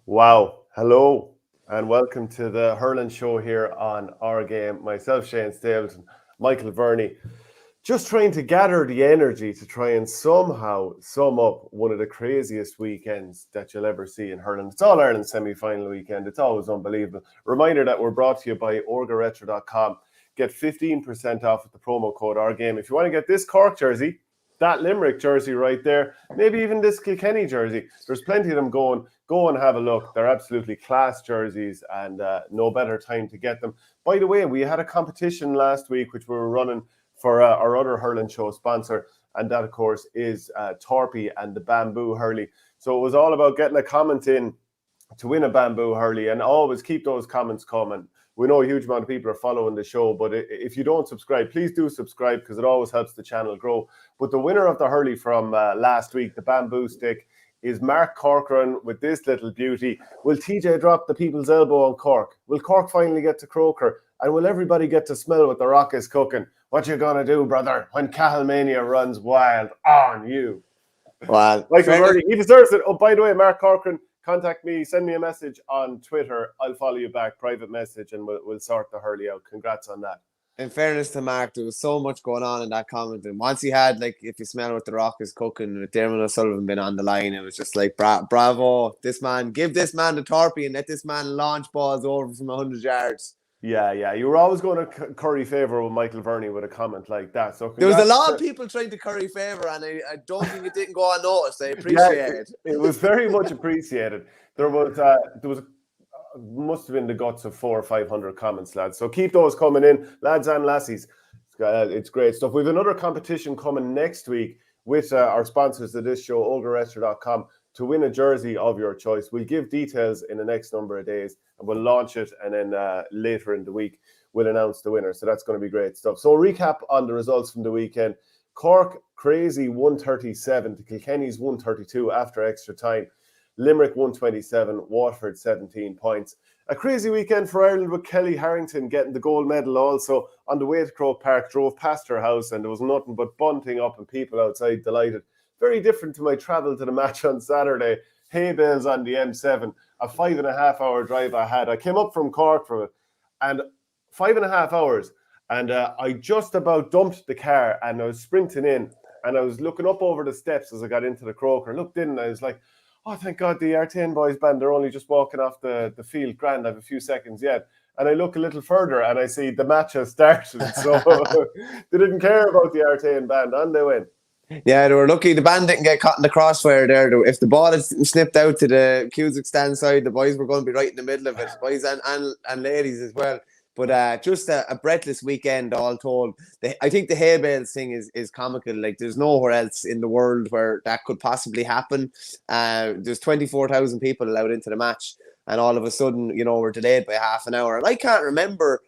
Wow. Hello and welcome to the Hurling Show here on OurGame. Myself, Shane Stapleton, Michael Verney, just trying to gather the energy to try and somehow sum up one of the craziest weekends that you'll ever see in hurling. It's All-Ireland semi-final weekend. It's always unbelievable. Reminder that we're brought to you by orgaretro.com. Get 15% off with the promo code OurGame. If you want to get this Cork jersey, that Limerick jersey right there, maybe even this Kilkenny jersey, there's plenty of them going. Go and have a look. They're absolutely class jerseys and no better time to get them. By the way, we had a competition last week which we were running for our other Hurling Show sponsor, and that, of course, is Torpy and the Bamboo Hurley. So it was all about getting a comment in to win a Bamboo Hurley, and always keep those comments coming. We know a huge amount of people are following the show, but if you don't subscribe, please do subscribe because it always helps the channel grow. But the winner of the Hurley from last week, the Bamboo Stick, is Mark Corcoran with this little beauty. Will TJ drop the people's elbow on Cork? Will Cork finally get to Croker? And will everybody get to smell what the rock is cooking? What you gonna do, brother, when Cahalmania runs wild on you? Well, Michael Verney, he deserves it. Oh, by the way, Mark Corcoran, contact me, send me a message on Twitter. I'll follow you back, private message, and we'll sort the Hurley out. Congrats on that. In fairness to Mark, there was so much going on in that comment. And once he had, like, if you smell what the rock is cooking, with Dermot O'Sullivan been on the line, it was just like, bravo, this man, give this man the Torpy and let this man launch balls over from 100 yards. Yeah. You were always going to curry favour with Michael Verney with a comment like that. So there was a lot of people trying to curry favour, and I don't think it didn't go unnoticed. I appreciate it. It was very much appreciated. There was must have been the guts of 400 or 500 comments, lads. So keep those coming in, lads and lassies. It's great stuff. We have another competition coming next week with our sponsors of this show, OurGame.com, to win a jersey of your choice. We'll give details in the next number of days, and we'll launch it, and then later in the week we'll announce the winner. So that's going to be great stuff. So recap on the results from the weekend. Cork crazy 137 to Kilkenny's 132 after extra time. Limerick 127, Waterford 17 points. A crazy weekend for Ireland with Kelly Harrington getting the gold medal also. On the way to Croke Park, drove past her house and there was nothing but bunting up and people outside delighted. Very different to my travel to the match on Saturday. Hay bales on the M7, a 5.5 hour drive I had. I came up from Cork from it, and 5.5 hours, and I just about dumped the car and I was sprinting in and I was looking up over the steps as I got into the Croker. I looked in and I was like, oh, thank God, the Artane boys band, they're only just walking off the field. Grand, I have a few seconds yet. And I look a little further and I see the match has started. So they didn't care about the Artane band, and they win. Yeah, they were lucky the band didn't get caught in the crossfire there. If the ball had snipped out to the Cusack stand side, the boys were going to be right in the middle of it, boys and ladies as well. But just a breathless weekend, all told. I think the hay bales thing is comical. Like, there's nowhere else in the world where that could possibly happen. There's 24,000 people allowed into the match, and all of a sudden, we're delayed by half an hour. And I can't remember,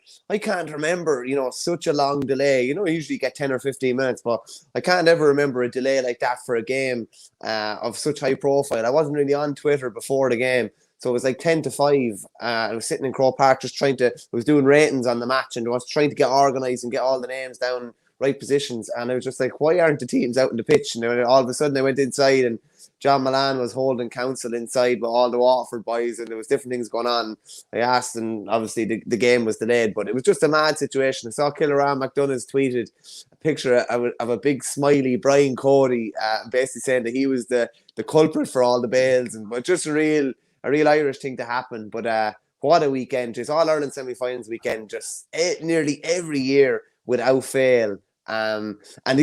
such a long delay. You usually get 10 or 15 minutes, but I can't ever remember a delay like that for a game of such high profile. I wasn't really on Twitter before the game. So it was like 10 to 5. I was sitting in Croke Park I was doing ratings on the match and I was trying to get organised and get all the names down right positions. And I was just like, why aren't the teams out in the pitch? And then all of a sudden I went inside and John Milan was holding council inside with all the Waterford boys and there was different things going on. I asked, and obviously the game was delayed, but it was just a mad situation. I saw Killeran McDonough's tweeted a picture of a big smiley Brian Cody basically saying that he was the culprit for all the bales, and but just a real Irish thing to happen. But what a weekend. It's All-Ireland semi-finals weekend, just nearly every year without fail. And I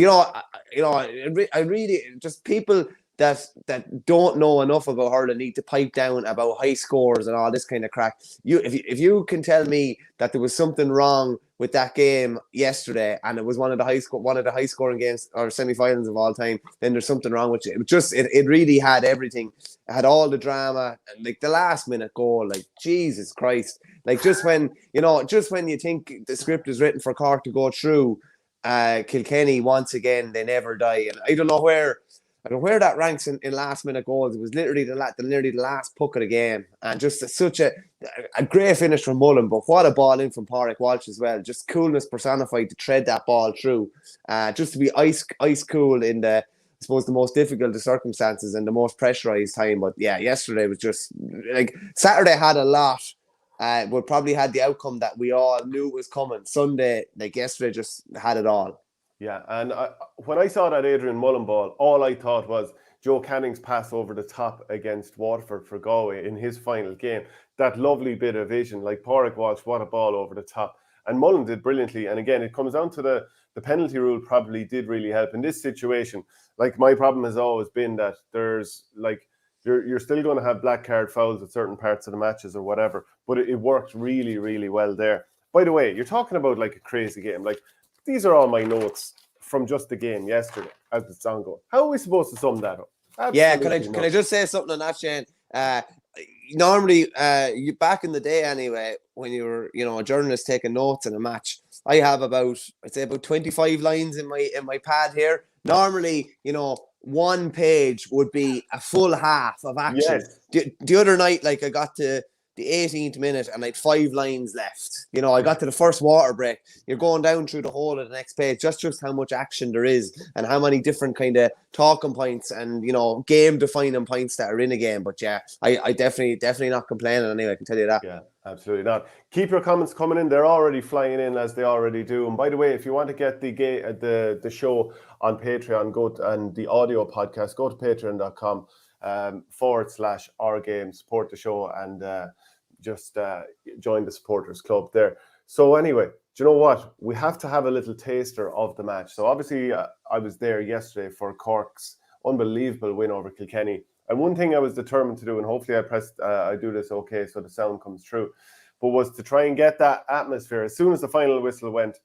really, just people that don't know enough about hurling need to pipe down about high scores and all this kind of crack. If you can tell me that there was something wrong with that game yesterday and it was one of the high scoring games or semi-finals of all time, then there's something wrong with it. It really had everything. It had all the drama, and like the last minute goal, like Jesus Christ. Like just when you think the script is written for Cork to go through, Kilkenny once again, they never die. And I don't know where that ranks in last minute goals. It was literally the last puck of the game, and just such a great finish from Mullen. But what a ball in from Pádraig Walsh as well. Just coolness personified to tread that ball through. Just to be ice cool in the suppose, the most difficult of circumstances and the most pressurized time. But yeah, yesterday was just like Saturday had a lot. But probably had the outcome that we all knew was coming. Sunday, like yesterday, just had it all. Yeah, and when I saw that Adrian Mullen ball, all I thought was Joe Canning's pass over the top against Waterford for Galway in his final game. That lovely bit of vision, like Pádraig Walsh, what a ball over the top. And Mullen did brilliantly. And again, it comes down to the penalty rule probably did really help in this situation. Like, my problem has always been that there's like, you're still going to have black card fouls at certain parts of the matches or whatever, but it worked really, really well there. By the way, you're talking about like a crazy game. Like, these are all my notes from just the game yesterday as it's ongoing. How are we supposed to sum that up? Absolutely can I just say something on that, Shane? Normally, you back in the day anyway, when you were, a journalist taking notes in a match, I have about 25 lines in my pad here. Normally, one page would be a full half of action. Yes. The other night, like, I got to the 18th minute and I had 5 lines left. I got to the first water break. You're going down through the whole of the next page, just how much action there is and how many different kind of talking points and, game defining points that are in a game. But yeah, I definitely not complaining anyway, I can tell you that. Yeah, absolutely not. Keep your comments coming in. They're already flying in as they already do. And by the way, if you want to get the show on Patreon, and the audio podcast, go to patreon.com /OurGame, support the show, and just join the supporters club there. So anyway, do you know what? We have to have a little taster of the match. So obviously I was there yesterday for Cork's unbelievable win over Kilkenny. And one thing I was determined to do, and hopefully I do this okay so the sound comes through, but was to try and get that atmosphere. As soon as the final whistle went,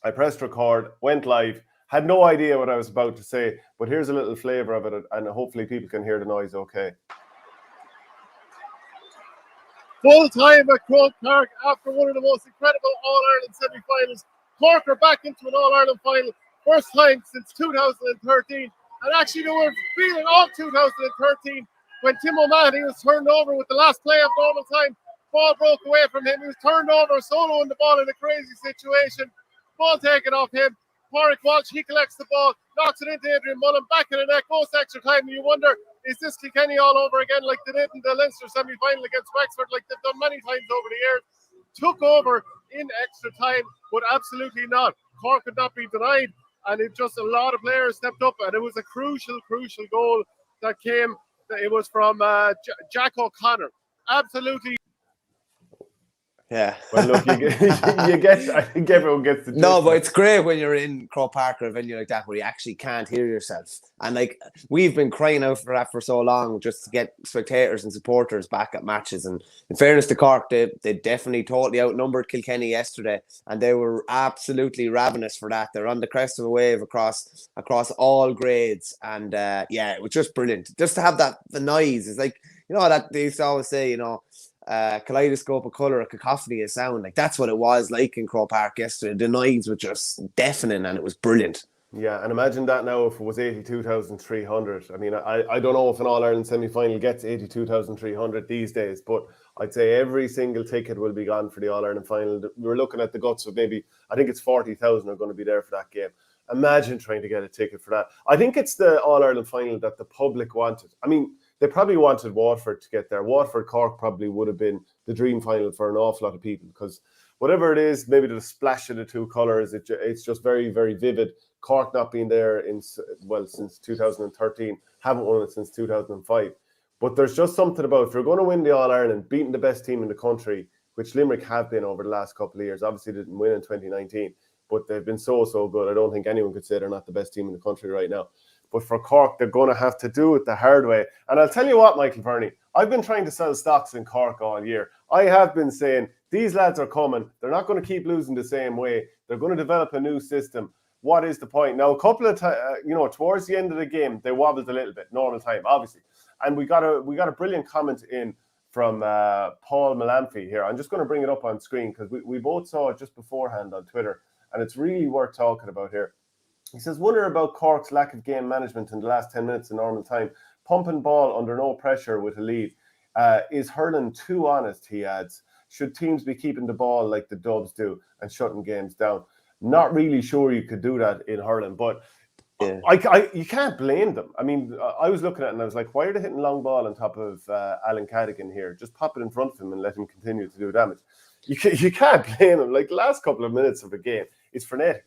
I pressed record, went live, had no idea what I was about to say, but here's a little flavour of it, and hopefully people can hear the noise okay. Full time at Croke Park after one of the most incredible All-Ireland semi-finals. Cork are back into an All-Ireland final, first time since 2013. And actually, they were feeling of 2013 when Tim O'Mahony was turned over with the last play of normal time. Ball broke away from him. He was turned over, soloing the ball in a crazy situation. Ball taken off him. Pádraig Walsh, he collects the ball, knocks it into Adrian Mullen, back in the net, goes to extra time. And you wonder, is this Kilkenny all over again like they did in the Leinster semi-final against Wexford, like they've done many times over the years? Took over in extra time, but absolutely not. Cork could not be denied. And it just, a lot of players stepped up, and it was a crucial goal that came. It was from Jack O'Connor. Absolutely. Yeah. Well, look, I think everyone gets the gist. No, but it's great when you're in Croke Park or a venue like that where you actually can't hear yourself. And like, we've been crying out for that for so long, just to get spectators and supporters back at matches. And in fairness to Cork, they definitely totally outnumbered Kilkenny yesterday, and they were absolutely ravenous for that. They're on the crest of a wave across all grades. And yeah, it was just brilliant. Just to have the noise is like, that they used to always say, kaleidoscope of colour, a cacophony of sound. Like, that's what it was like in Croke Park yesterday. The noise was just deafening, and it was brilliant. Yeah, and imagine that now if it was 82,300. I mean, I don't know if an All-Ireland semi-final gets 82,300 these days, but I'd say every single ticket will be gone for the All-Ireland final. We're looking at the guts of maybe, I think it's 40,000 are going to be there for that game. Imagine trying to get a ticket for that. I think it's the All-Ireland final that the public wanted. I mean, they probably wanted Waterford to get there. Waterford-Cork probably would have been the dream final for an awful lot of people, because whatever it is, maybe the splash of the two colours, it's just very, very vivid. Cork not being there since 2013, haven't won it since 2005. But there's just something about, if you're going to win the All-Ireland, beating the best team in the country, which Limerick have been over the last couple of years, obviously didn't win in 2019, but they've been so good. I don't think anyone could say they're not the best team in the country right now. But for Cork, they're going to have to do it the hard way. And I'll tell you what, Michael Verney, I've been trying to sell stocks in Cork all year. I have been saying, these lads are coming. They're not going to keep losing the same way. They're going to develop a new system. What is the point? Now, a couple of times, towards the end of the game, they wobbled a little bit, normal time, obviously. And we got a brilliant comment in from Paul Malamphy here. I'm just going to bring it up on screen because we both saw it just beforehand on Twitter, and it's really worth talking about here. He says, wonder about Cork's lack of game management in the last 10 minutes of normal time. Pumping ball under no pressure with a lead. Is hurling too honest, he adds. Should teams be keeping the ball like the Dubs do and shutting games down? Not really sure you could do that in hurling, but Yeah. You can't blame them. I mean, I was looking at it and I was like, why are they hitting long ball on top of Alan Cadigan here? Just pop it in front of him and let him continue to do damage. You can't blame him. Like the last couple of minutes of the game, it's frenetic.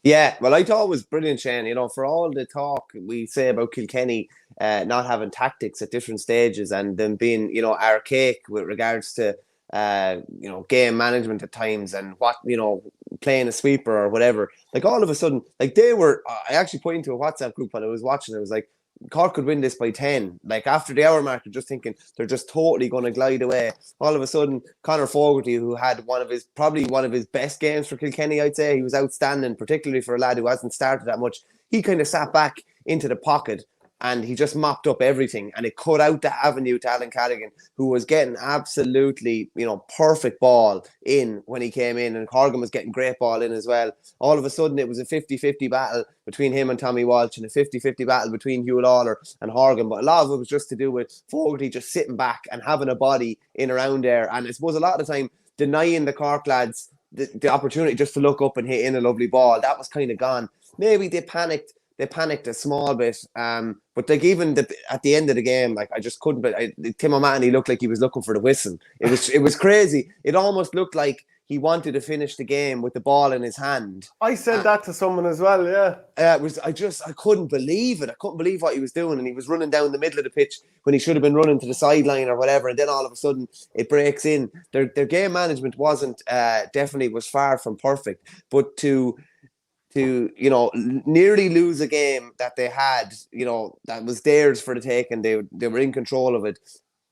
Yeah, well, I thought it was brilliant, Shane. You know, for all the talk we say about Kilkenny not having tactics at different stages and them being, you know, archaic with regards to, you know, game management at times and what, you know, playing a sweeper or whatever. Like all of a sudden, like they were, I actually put into a WhatsApp group when I was watching, it was like, Cork could win this by 10. Like after the hour mark, you're just thinking they're just totally going to glide away. All of a sudden, Conor Fogarty, who had probably one of his best games for Kilkenny, I'd say, he was outstanding, particularly for a lad who hasn't started that much. He kind of sat back into the pocket and he just mopped up everything, and it cut out the avenue to Alan Cadigan, who was getting absolutely, you know, perfect ball in when he came in, and Horgan was getting great ball in as well. All of a sudden, it was a 50-50 battle between him and Tommy Walsh, and a 50-50 battle between Hugh Lawler and Horgan. But a lot of it was just to do with Fogarty just sitting back and having a body in around there. And I suppose a lot of the time, denying the Cork lads the opportunity just to look up and hit in a lovely ball, that was kind of gone. Maybe they panicked a small bit, but like even at the end of the game, like I just couldn't. But Tim O'Mahony looked like he was looking for the whistle. It was crazy. It almost looked like he wanted to finish the game with the ball in his hand. I said that to someone as well. Yeah, I couldn't believe it. I couldn't believe what he was doing, and he was running down the middle of the pitch when he should have been running to the sideline or whatever. And then all of a sudden, it breaks in. Their game management wasn't definitely was far from perfect, but to you know, nearly lose a game that they had, you know, that was theirs for the taking. They were in control of it.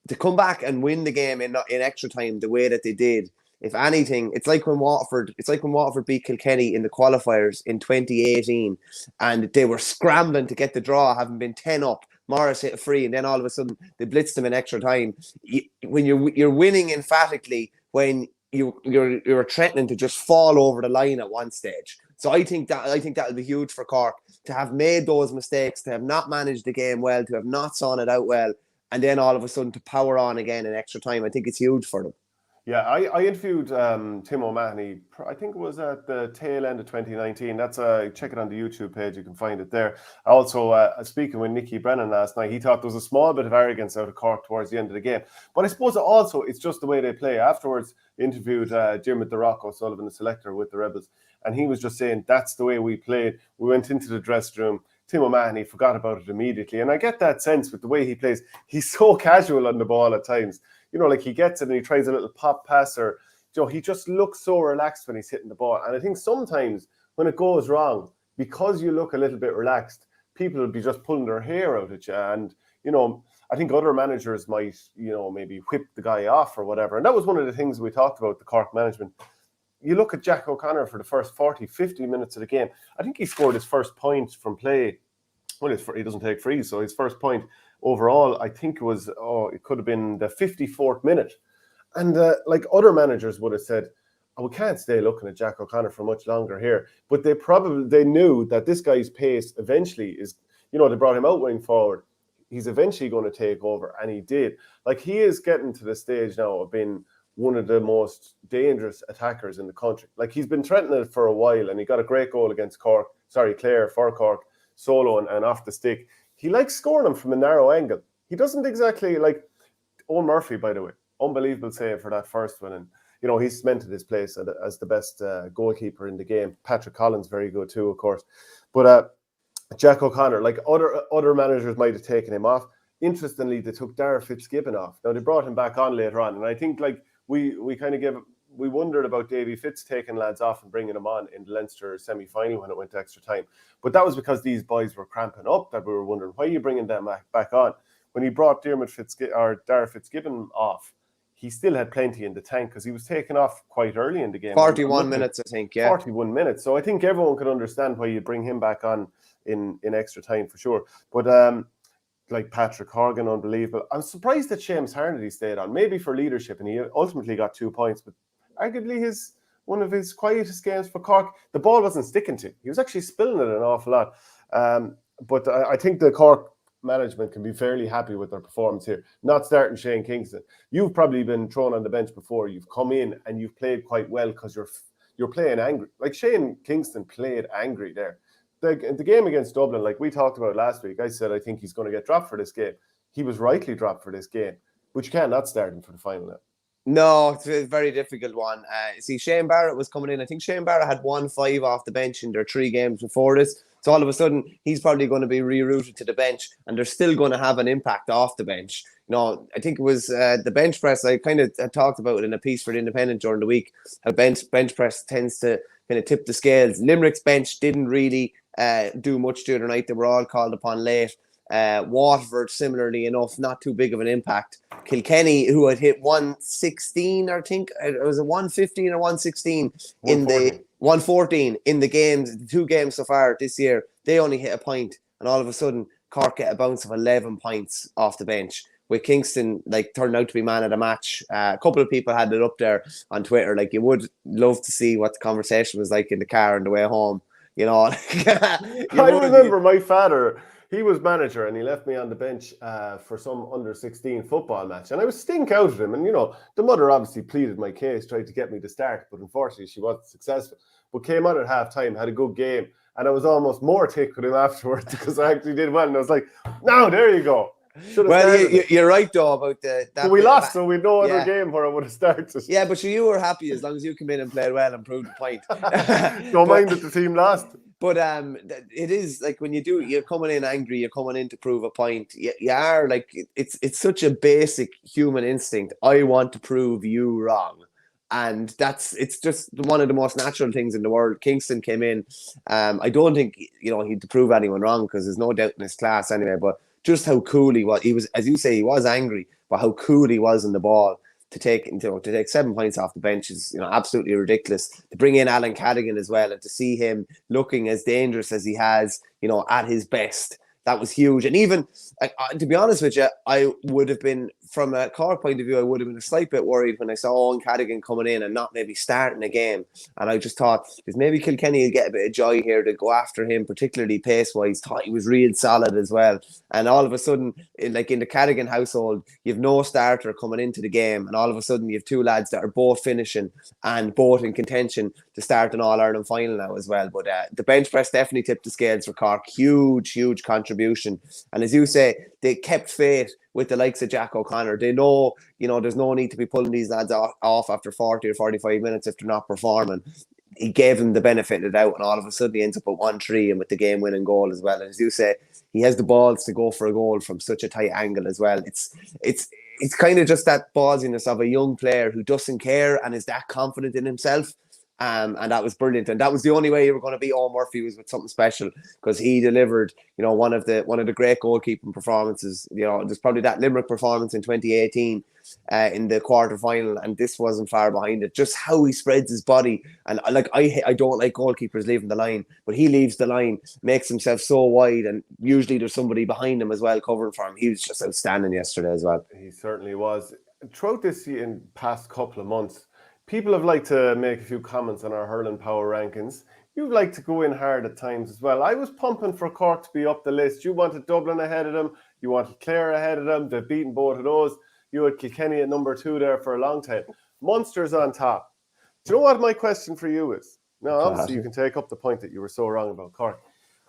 To come back and win the game in extra time the way that they did, if anything, it's like when Waterford beat Kilkenny in the qualifiers in 2018, and they were scrambling to get the draw, having been 10 up. Morris hit a free, and then all of a sudden they blitzed them in extra time. When you're winning emphatically, when you're threatening to just fall over the line at one stage. So I think that'll be huge for Cork to have made those mistakes, to have not managed the game well, to have not sawn it out well, and then all of a sudden to power on again in extra time. I think it's huge for them. Yeah, I interviewed Tim O'Mahony, I think it was at the tail end of 2019. Check it on the YouTube page, you can find it there. Also, speaking with Nicky Brennan last night, he thought there was a small bit of arrogance out of Cork towards the end of the game. But I suppose also it's just the way they play. Afterwards, interviewed Diarmuid the Rock O'Sullivan, the selector with the Rebels, and he was just saying that's the way we played. We went into the dressing room. Tim O'Mahony forgot about it immediately. And I get that sense with the way he plays. He's so casual on the ball at times. You know, like he gets it and he tries a little pop pass, or you know, he just looks so relaxed when he's hitting the ball. And I think sometimes when it goes wrong, because you look a little bit relaxed, people will be just pulling their hair out at you. And, you know, I think other managers might, you know, maybe whip the guy off or whatever. And that was one of the things we talked about, the Cork management. You look at Jack O'Connor for the first 40, 50 minutes of the game. I think he scored his first point from play. Well, he doesn't take frees, so his first point overall, I think it could have been the 54th minute. And like other managers would have said, we can't stay looking at Jack O'Connor for much longer here. But they knew that this guy's pace eventually is, you know, they brought him out wing forward. He's eventually going to take over, and he did. Like, he is getting to the stage now of being one of the most dangerous attackers in the country. Like, he's been threatening it for a while, and he got a great goal against Clare for Cork, solo and off the stick. He likes scoring them from a narrow angle. He doesn't exactly like Owen Murphy, by the way. Unbelievable save for that first one. And, you know, he's cemented his place as the best goalkeeper in the game. Patrick Collins, very good too, of course. But Jack O'Connor, like other managers might have taken him off. Interestingly, they took Dara Fitzgibbon off. Now, they brought him back on later on. And I think, like, we wondered about Davy Fitz taking lads off and bringing them on in the Leinster semi-final when it went to extra time. But that was because these boys were cramping up, that we were wondering, why are you bringing them back on? When he brought Dara Fitzgibbon off, he still had plenty in the tank because he was taken off quite early in the game. 41 minutes, I think, yeah. 41 minutes. So I think everyone could understand why you bring him back on in extra time for sure. But like Patrick Horgan, unbelievable. I'm surprised that Seamus Harnedy stayed on, maybe for leadership, and he ultimately got 2 points, but arguably one of his quietest games for Cork. The ball wasn't sticking to him. He was actually spilling it an awful lot. But I think the Cork management can be fairly happy with their performance here. Not starting Shane Kingston. You've probably been thrown on the bench before. You've come in and you've played quite well because you're playing angry. Like Shane Kingston played angry there. the game against Dublin, like we talked about last week, I said I think he's going to get dropped for this game. He was rightly dropped for this game, but you can't not start him for the final now. No, it's a very difficult one. See, Shane Barrett was coming in. I think Shane Barrett had 1-5 off the bench in their 3 games before this. So all of a sudden, he's probably going to be rerouted to the bench, and they're still going to have an impact off the bench. I think it was the bench press. I kind of talked about it in a piece for the Independent during the week. How bench press tends to kind of tip the scales. Limerick's bench didn't really do much the other night. They were all called upon late. Waterford, similarly enough, not too big of an impact. Kilkenny, who had hit 116, I think it was a 115 or 116 in the 114 in the games, the 2 games so far this year, they only hit a point, and all of a sudden Cork get a bounce of 11 points off the bench. With Kingston turned out to be man of the match. A couple of people had it up there on Twitter. You would love to see what the conversation was like in the car on the way home. I remember my father. He was manager and he left me on the bench for some under-16 football match. And I was stink out of him. And, the mother obviously pleaded my case, tried to get me to start. But unfortunately, she wasn't successful. But came on at half-time, had a good game. And I was almost more ticked with him afterwards because I actually did well. And I was like, no, there you go. Well, you're right, though, about that. But we lost, so we had no other game where I would have started. Yeah, but you were happy as long as you came in and played well and proved the point. Don't mind that the team lost. But it is when you're coming in angry, you're coming in to prove a point. You are it's such a basic human instinct. I want to prove you wrong. And it's just one of the most natural things in the world. Kingston came in. I don't think, he'd to prove anyone wrong because there's no doubt in his class anyway. But just how cool he was. He was, as you say, he was angry, but how cool he was in the ball. To take 7 points off the bench is absolutely ridiculous. To bring in Alan Cadigan as well and to see him looking as dangerous as he has, at his best, that was huge. And even to be honest with you, I would have been, from a Cork point of view, I would have been a slight bit worried when I saw Owen Cadigan coming in and not maybe starting a game. And I just thought, because maybe Kilkenny will get a bit of joy here to go after him, particularly pace-wise. Thought he was real solid as well. And all of a sudden, in the Cadigan household, you have no starter coming into the game. And all of a sudden, you have 2 lads that are both finishing and both in contention to start an All-Ireland final now as well. But the bench press definitely tipped the scales for Cork. Huge, huge contribution. And as you say, they kept faith with the likes of Jack O'Connor. They know, there's no need to be pulling these lads off after 40 or 45 minutes if they're not performing. He gave them the benefit of the doubt, and all of a sudden he ends up at 1-3 and with the game-winning goal as well. And as you say, he has the balls to go for a goal from such a tight angle as well. It's kind of just that ballsiness of a young player who doesn't care and is that confident in himself. And that was brilliant, and that was the only way you were going to beat Owen Murphy, was with something special, because he delivered, one of the great goalkeeping performances. There's probably that Limerick performance in 2018 in the quarter final, and this wasn't far behind it. Just how he spreads his body, and I don't like goalkeepers leaving the line, but he leaves the line, makes himself so wide, and usually there's somebody behind him as well covering for him. He was just outstanding yesterday as well. He certainly was. Throughout this year, in past couple of months, people have liked to make a few comments on our hurling power rankings. You'd like to go in hard at times as well. I was pumping for Cork to be up the list. You wanted Dublin ahead of them. You wanted Clare ahead of them. They've beaten both of those. You had Kilkenny at number 2 there for a long time. Munster's on top. Do you know what my question for you is? Now, obviously, you can take up the point that you were so wrong about Cork,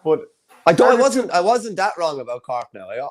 but I wasn't that wrong about Cork. Now, I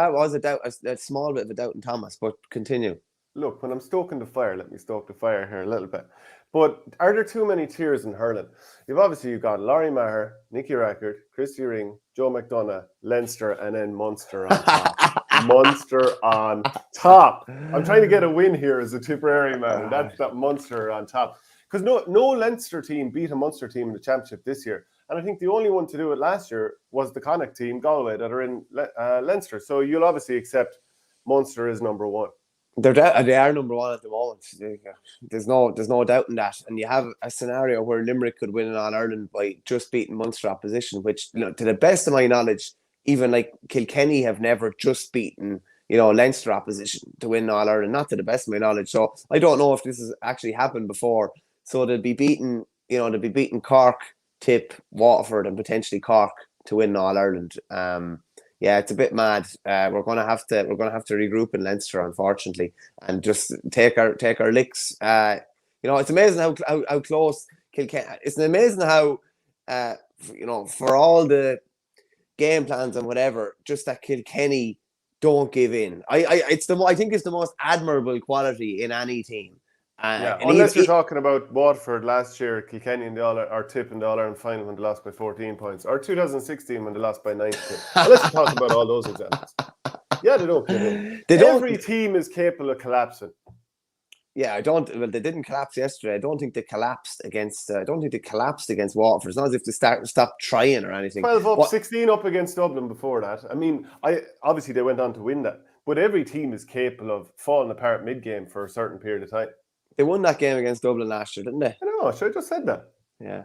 was a small bit of a doubt in Thomas, but continue. Look, when I'm stoking the fire, let me stoke the fire here a little bit. But are there too many tiers in hurling? You've got Laurie Maher, Nicky Rackard, Christy Ring, Joe McDonough, Leinster, and then Munster on top. Munster on top. I'm trying to get a win here as a Tipperary man. That's that Munster on top. Because no Leinster team beat a Munster team in the championship this year. And I think the only one to do it last year was the Connacht team, Galway, that are in Leinster. So you'll obviously accept Munster is number 1. They are number 1 at the moment. There's no doubt in that. And you have a scenario where Limerick could win an All-Ireland by just beating Munster opposition, which, to the best of my knowledge, even Kilkenny have never just beaten, Leinster opposition to win All-Ireland, not to the best of my knowledge. So I don't know if this has actually happened before. So they'll be beating Cork, Tip, Waterford, and potentially Cork to win All-Ireland. Yeah, it's a bit mad. We're gonna have to regroup in Leinster, unfortunately, and just take our licks. It's amazing how close Kilkenny. It's amazing how for all the game plans and whatever, just that Kilkenny don't give in. I think it's the most admirable quality in any team. Unless you're talking about Waterford last year, Kilkenny in the Tip in the All-Ireland final when they lost by 14 points, or 2016 when they lost by 9 points. Unless you're talking about all those examples. Yeah, they don't give in. Every team is capable of collapsing. Yeah, they didn't collapse yesterday. I don't think they collapsed against Waterford. It's not as if they stopped trying or anything. 12 up, 16 up against Dublin before that. I mean, obviously they went on to win that. But every team is capable of falling apart mid-game for a certain period of time. They won that game against Dublin last year, didn't they? I know, I just said that. Yeah.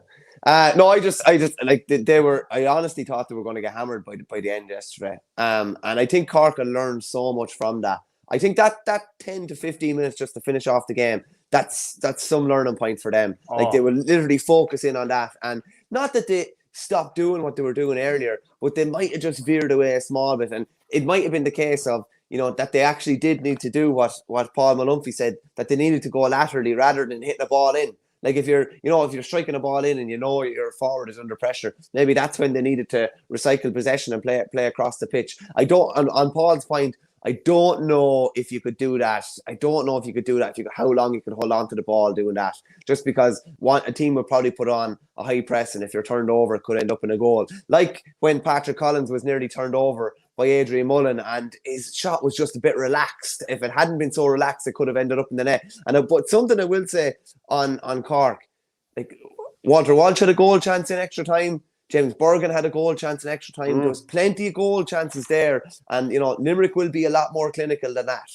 No, I just like they were. I honestly thought they were going to get hammered by the end yesterday. And I think Cork had learned so much from that. I think that 10 to 15 minutes just to finish off the game, that's some learning point for them. Like they will literally focus in on that, and not that they stopped doing what they were doing earlier, but they might have just veered away a small bit, and it might have been the case of that they actually did need to do what Paul Malumphey said, that they needed to go laterally rather than hitting a ball in. Like if you're striking a ball in and your forward is under pressure, maybe that's when they needed to recycle possession and play across the pitch. On Paul's point, I don't know if you could do that. How long you could hold on to the ball doing that. Just because a team would probably put on a high press, and if you're turned over, it could end up in a goal. Like when Patrick Collins was nearly turned over by Adrian Mullen, and his shot was just a bit relaxed. If it hadn't been so relaxed, it could have ended up in the net. But something I will say on Cork, like Walter Walsh had a goal chance in extra time. James Bergen had a goal chance in extra time. There was plenty of goal chances there. And, Limerick will be a lot more clinical than that.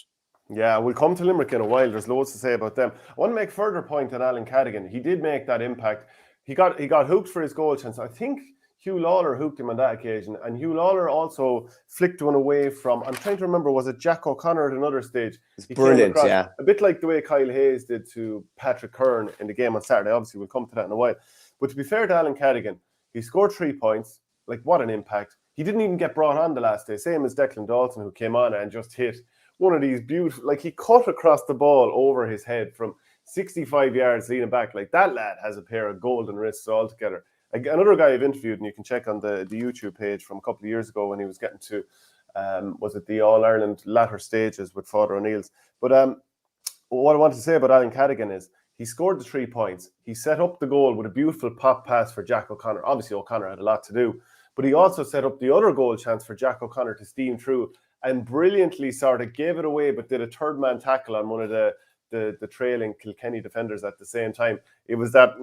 Yeah, we'll come to Limerick in a while. There's loads to say about them. I want to make further point on Alan Cadigan. He did make that impact. He got hooked for his goal chance. I think Hugh Lawler hooked him on that occasion. And Hugh Lawler also flicked one away from, I'm trying to remember, was it Jack O'Connor at another stage? It's brilliant, yeah. A bit like the way Kyle Hayes did to Patrick Kern in the game on Saturday. Obviously, we'll come to that in a while. But to be fair to Alan Cadigan, he scored 3 points. Like, what an impact. He didn't even get brought on the last day. Same as Declan Dalton, who came on and just hit one of these beautiful... Like, he cut across the ball over his head from 65 yards leaning back. Like, that lad has a pair of golden wrists altogether. Another guy I've interviewed, and you can check on the YouTube page from a couple of years ago when he was getting to, was it the All-Ireland latter stages with Father O'Neill's. But what I want to say about Alan Cadigan is, he scored the 3 points. He set up the goal with a beautiful pop pass for Jack O'Connor. Obviously, O'Connor had a lot to do, but he also set up the other goal chance for Jack O'Connor to steam through and brilliantly sort of gave it away, but did a third man tackle on one of the trailing Kilkenny defenders at the same time. It was that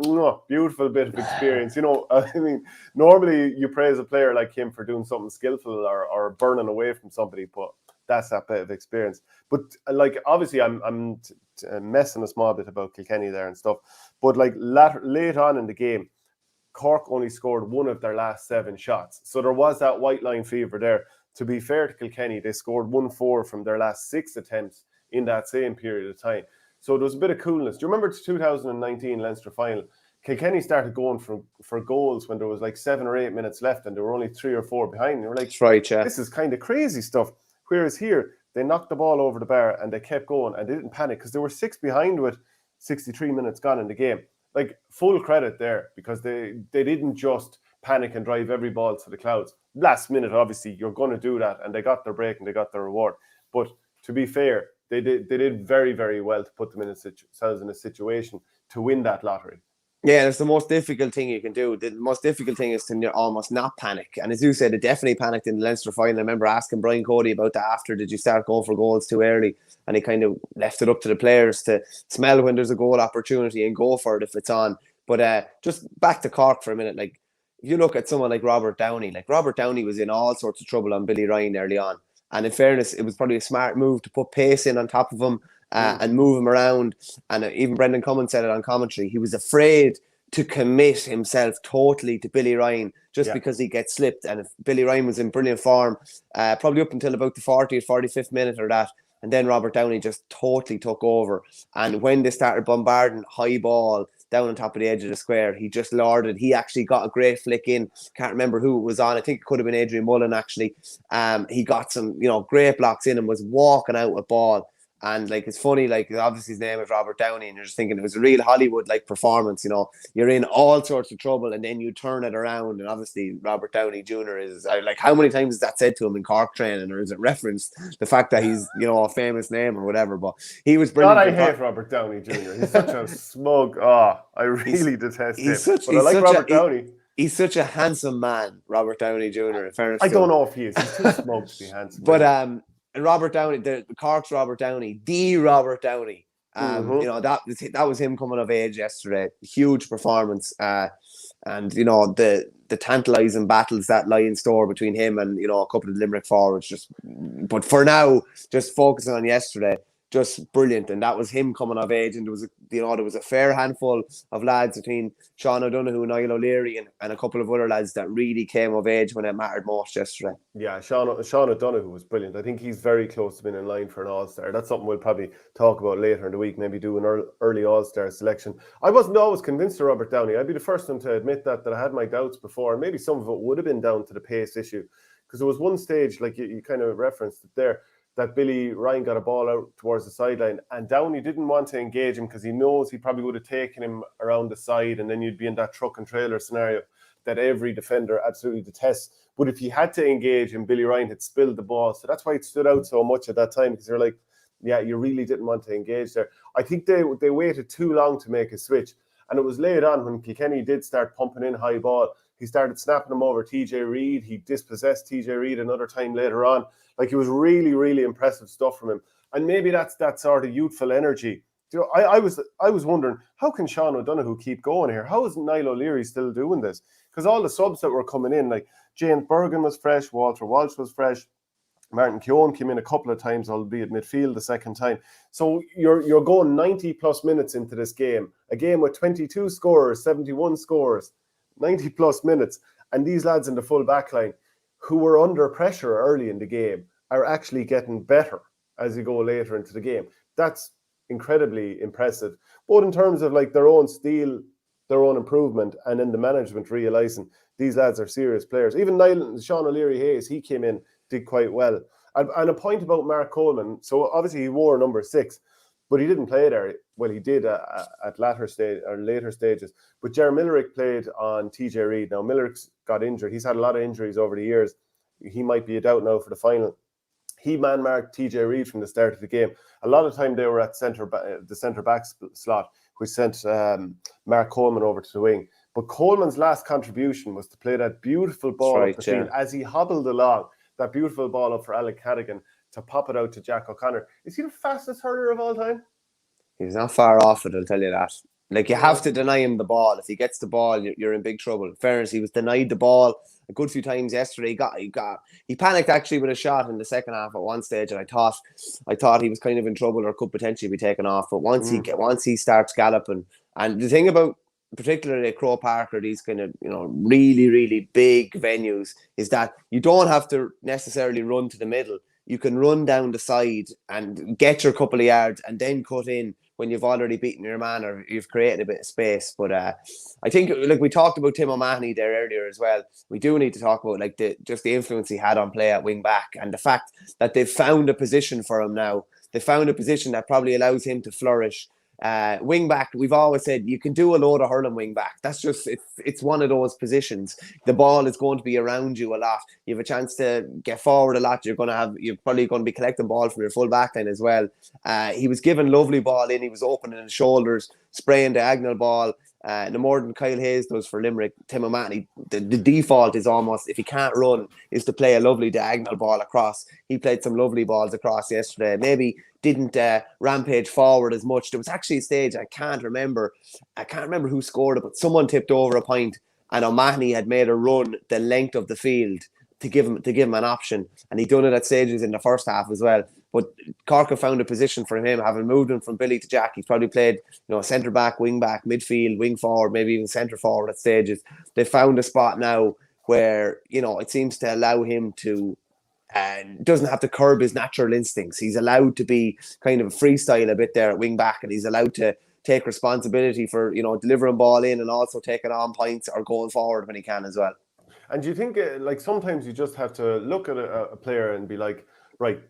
beautiful bit of experience. I mean, normally you praise a player like him for doing something skillful or burning away from somebody, but that's that bit of experience. But like, obviously, I'm messing a small bit about Kilkenny there and stuff. But like late on in the game, Cork only scored one of their last 7 shots. So there was that white line fever there. To be fair to Kilkenny, they scored 1-4 from their last 6 attempts in that same period of time. So there was a bit of coolness. Do you remember the 2019 Leinster final? Kilkenny started going for goals when there was like 7 or 8 minutes left and there were only 3 or 4 behind. They were like, that's right, yeah. This is kind of crazy stuff. Whereas here, they knocked the ball over the bar and they kept going and they didn't panic because they were 6 behind with 63 minutes gone in the game. Like, full credit there because they didn't just panic and drive every ball to the clouds. Last minute, obviously, you're going to do that, and they got their break and they got their reward. But to be fair, they did very, very well to put themselves in a situation to win that lottery. Yeah, it's the most difficult thing you can do. The most difficult thing is to almost not panic. And as you said, they definitely panicked in the Leinster final. I remember asking Brian Cody about that after. Did you start going for goals too early? And he kind of left it up to the players to smell when there's a goal opportunity and go for it if it's on. But just back to Cork for a minute. Like, if you look at someone like Robert Downey, was in all sorts of trouble on Billy Ryan early on. And in fairness, it was probably a smart move to put pace in on top of him and move him around. And even Brendan Cummins said it on commentary. He was afraid to commit himself totally to Billy Ryan because he gets slipped. And if Billy Ryan was in brilliant form, probably up until about the 40th, 45th minute or that. And then Robert Downey just totally took over. And when they started bombarding high ball down on top of the edge of the square, he just lorded. He actually got a great flick in. Can't remember who it was on. I think it could have been Adrian Mullen, actually. He got some, great blocks in and was walking out with ball. And like, it's funny, like, obviously his name is Robert Downey, and you're just thinking it was a real Hollywood like performance. You're in all sorts of trouble, and then you turn it around. And obviously Robert Downey Jr. is like, how many times is that said to him in Cork training, or is it referenced the fact that he's a famous name or whatever? But he was brilliant. God, I hate Robert Downey Jr. He's such a smug. I really detest him. But I like Robert Downey. He's such a handsome man, Robert Downey Jr. In fairness, I don't know if he is. He's too smug to be handsome. But and Robert Downey, the Cork's Robert Downey, the Robert Downey. That was him coming of age yesterday. Huge performance. And the tantalising battles that lie in store between him and a couple of Limerick forwards. But for now, just focusing on yesterday, just brilliant. And that was him coming of age. And there was a fair handful of lads between Sean O'Donoghue, Niall O'Leary, and a couple of other lads that really came of age when it mattered most yesterday. Yeah, Sean O'Donoghue was brilliant. I think he's very close to being in line for an All-Star. That's something we'll probably talk about later in the week, maybe do an early All-Star selection. I wasn't always convinced of Robert Downey. I'd be the first one to admit that I had my doubts before, and maybe some of it would have been down to the pace issue. Because there was one stage, like you kind of referenced it there, that Billy Ryan got a ball out towards the sideline, and Downey didn't want to engage him because he knows he probably would have taken him around the side, and then you'd be in that truck and trailer scenario that every defender absolutely detests. But if he had to engage him, Billy Ryan had spilled the ball. So that's why it stood out so much at that time, because they're like, yeah, you really didn't want to engage there. I think they waited too long to make a switch. And it was late on when Kilkenny did start pumping in high ball. He started snapping them over TJ Reid. He dispossessed TJ Reid another time later on. Like, it was really, really impressive stuff from him. And maybe that's that sort of youthful energy. I was wondering, how can Sean O'Donoghue keep going here? How is Niall O'Leary still doing this? Because all the subs that were coming in, like James Bergen was fresh, Walter Walsh was fresh, Martin Keown came in a couple of times, albeit midfield the second time. So you're going 90 plus minutes into this game, a game with 22 scorers, 71 scores, 90 plus minutes, and these lads in the full back line who were under pressure early in the game are actually getting better as you go later into the game. That's incredibly impressive, both in terms of like their own steel, their own improvement, and then the management realising these lads are serious players. Even Sean O'Leary-Hayes, he came in, did quite well. And a point about Mark Coleman, so obviously he wore number 6, but he didn't play there. Well, he did at later stages. But Ger Millerick played on TJ Reid. Now, Millerick's got injured. He's had a lot of injuries over the years. He might be a doubt now for the final. He man-marked TJ Reid from the start of the game. A lot of time they were at the centre-back slot, which sent Mark Coleman over to the wing. But Coleman's last contribution was to play that beautiful ball up the field as he hobbled along, that beautiful ball up for Alec Cadigan to pop it out to Jack O'Connor. Is he the fastest hurler of all time? He's not far off it, I'll tell you that. Like, you have to deny him the ball. If he gets the ball, you're in big trouble. In fairness, he was denied the ball a good few times yesterday. He panicked actually with a shot in the second half at one stage, and I thought he was kind of in trouble or could potentially be taken off. But once he starts galloping, and the thing about particularly Croke Park or these kind of really, really big venues is that you don't have to necessarily run to the middle. You can run down the side and get your couple of yards and then cut in when you've already beaten your man or you've created a bit of space. But I think, like we talked about Tim O'Mahony there earlier as well, we do need to talk about like the influence he had on play at wing back, and the fact that they've found a position for him now. They found a position that probably allows him to flourish. Wing back, we've always said you can do a load of hurling wing back. That's just it's one of those positions. The ball is going to be around you a lot. You have a chance to get forward a lot. You're probably going to be collecting ball from your full back line as well. He was given lovely ball in. He was opening his shoulders, spraying diagonal ball. No more than Kyle Hayes does for Limerick. Tim O'Mahony, the default is almost, if he can't run, is to play a lovely diagonal ball across. He played some lovely balls across yesterday. Maybe didn't rampage forward as much. There was actually a stage, I can't remember who scored it, but someone tipped over a point and O'Mahony had made a run the length of the field to give him an option, and he done it at stages in the first half as well. But Cork have found a position for him, having moved him from Billy to Jack. He's probably played, centre back, wing back, midfield, wing forward, maybe even centre forward at stages. They found a spot now where it seems to allow him to doesn't have to curb his natural instincts. He's allowed to be kind of a freestyle a bit there at wing back, and he's allowed to take responsibility for delivering ball in and also taking on points or going forward when he can as well. And do you think like sometimes you just have to look at a player and be like, right,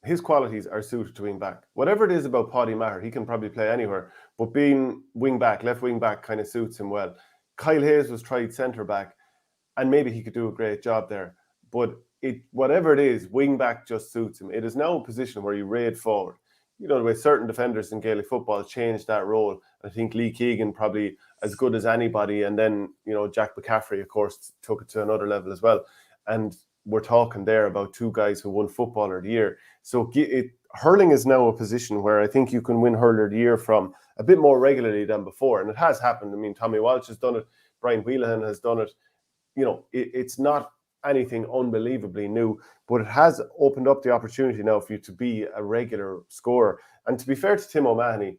his qualities are suited to wing back. Whatever it is about Paddy Maher, he can probably play anywhere, but being wing back, left wing back kind of suits him well. Kyle Hayes was tried centre back, and maybe he could do a great job there. But whatever it is, wing back just suits him. It is now a position where you raid forward. You know, the way certain defenders in Gaelic football changed that role. I think Lee Keegan probably as good as anybody. And then, you know, Jack McCaffrey, of course, took it to another level as well. And we're talking there about two guys who won Footballer of the Year. So hurling is now a position where I think you can win Hurler of the Year from a bit more regularly than before. And it has happened. I mean, Tommy Walsh has done it. Brian Wheelahan has done it. You know, it's not anything unbelievably new, but it has opened up the opportunity now for you to be a regular scorer. And to be fair to Tim O'Mahony,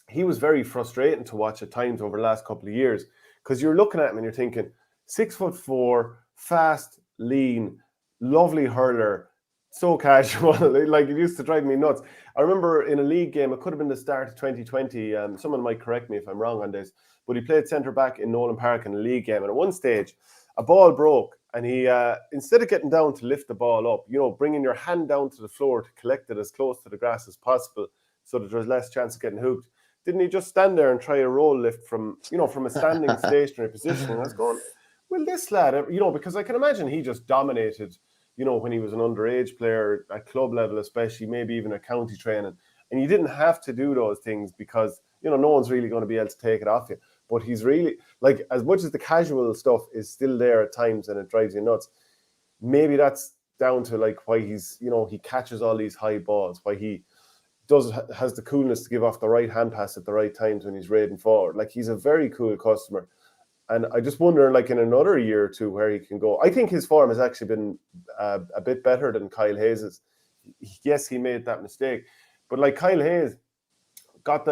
he was very frustrating to watch at times over the last couple of years, because you're looking at him and you're thinking 6'4", fast, lean, lovely hurler, so casual. Like, it used to drive me nuts. I remember in a league game, it could have been the start of 2020. Someone might correct me if I'm wrong on this, but he played centre back in Nolan Park in a league game, and at one stage a ball broke, and he instead of getting down to lift the ball up, you know, bringing your hand down to the floor to collect it as close to the grass as possible so that there's less chance of getting hooked, didn't he just stand there and try a roll lift from a standing stationary position? And I was going, well, this lad, you know, because I can imagine he just dominated, you know, when he was an underage player at club level, especially, maybe even at county training. And you didn't have to do those things because, you know, no one's really going to be able to take it off you. But he's really, like, as much as the casual stuff is still there at times and it drives you nuts, maybe that's down to, like, why he's, you know, he catches all these high balls, why he has the coolness to give off the right hand pass at the right times when he's raiding forward. Like, he's a very cool customer. And I just wonder, like, in another year or two, where he can go. I think his form has actually been a bit better than Kyle Hayes's. Yes, he made that mistake. But, like, Kyle Hayes got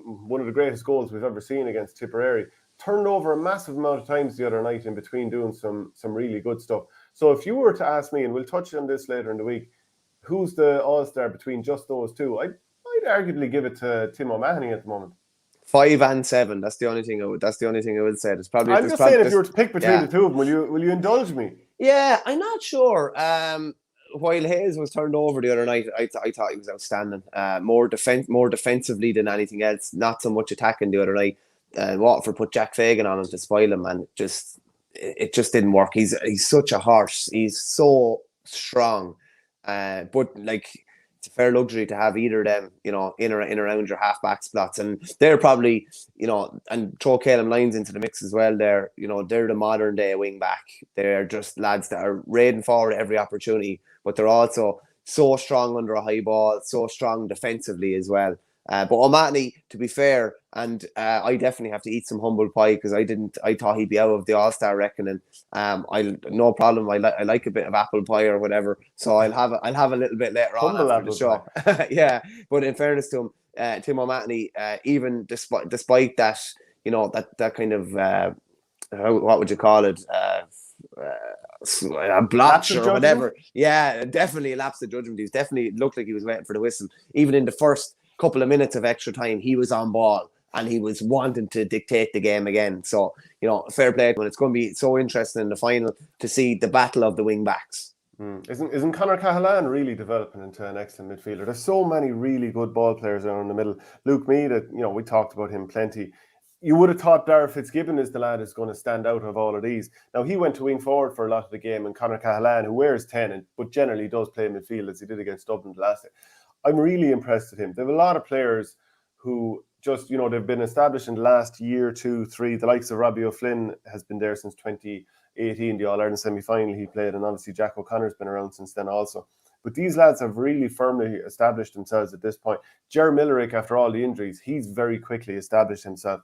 one of the greatest goals we've ever seen against Tipperary. Turned over a massive amount of times the other night in between doing some really good stuff. So if you were to ask me, and we'll touch on this later in the week, who's the all-star between just those two, I'd arguably give it to Tim O'Mahony at the moment. 5 and 7. That's the only thing I would say. It's probably. I'm just saying, if you were to pick between the two of them, will you indulge me? Yeah, I'm not sure. While Hayes was turned over the other night, I thought he was outstanding. More defensively than anything else. Not so much attacking the other night. Waterford put Jack Fagan on him to spoil him, and it just didn't work. He's such a horse. He's so strong. But, like, it's a fair luxury to have either of them, you know, in around your half-back spots. And they're probably, you know, and throw Caleb Lyons into the mix as well. They're the modern day wing back. They're just lads that are raiding forward every opportunity, but they're also so strong under a high ball, so strong defensively as well. But O'Mahony, to be fair, and I definitely have to eat some humble pie, because I thought he'd be out of the All-Star reckoning. I no problem. I like a bit of apple pie or whatever, so I'll have a little bit later on after the show. Yeah, but in fairness to him, Tim O'Mahony, even despite that, you know, that kind of what would you call it? A blotch or whatever. Yeah, definitely a lapse of judgment. He definitely looked like he was waiting for the whistle. Even in the first couple of minutes of extra time, he was on ball and he was wanting to dictate the game again. So, you know, fair play to him. It's going to be so interesting in the final to see the battle of the wing backs. Isn't Conor Cahalane really developing into an excellent midfielder? There's so many really good ball players around the middle. Luke Mead, you know, we talked about him plenty. You would have thought Dara Fitzgibbon is the lad who's going to stand out of all of these. Now, he went to wing forward for a lot of the game, and Conor Cahalane, who wears 10, but generally does play midfield, as he did against Dublin last day. I'm really impressed with him. They have a lot of players who just, you know, they've been established in the last year, 2, 3. The likes of Robbie O'Flynn has been there since 2018, the All-Ireland semi-final he played, and obviously Jack O'Connor's been around since then also. But these lads have really firmly established themselves at this point. Ger Millerick, after all the injuries, he's very quickly established himself.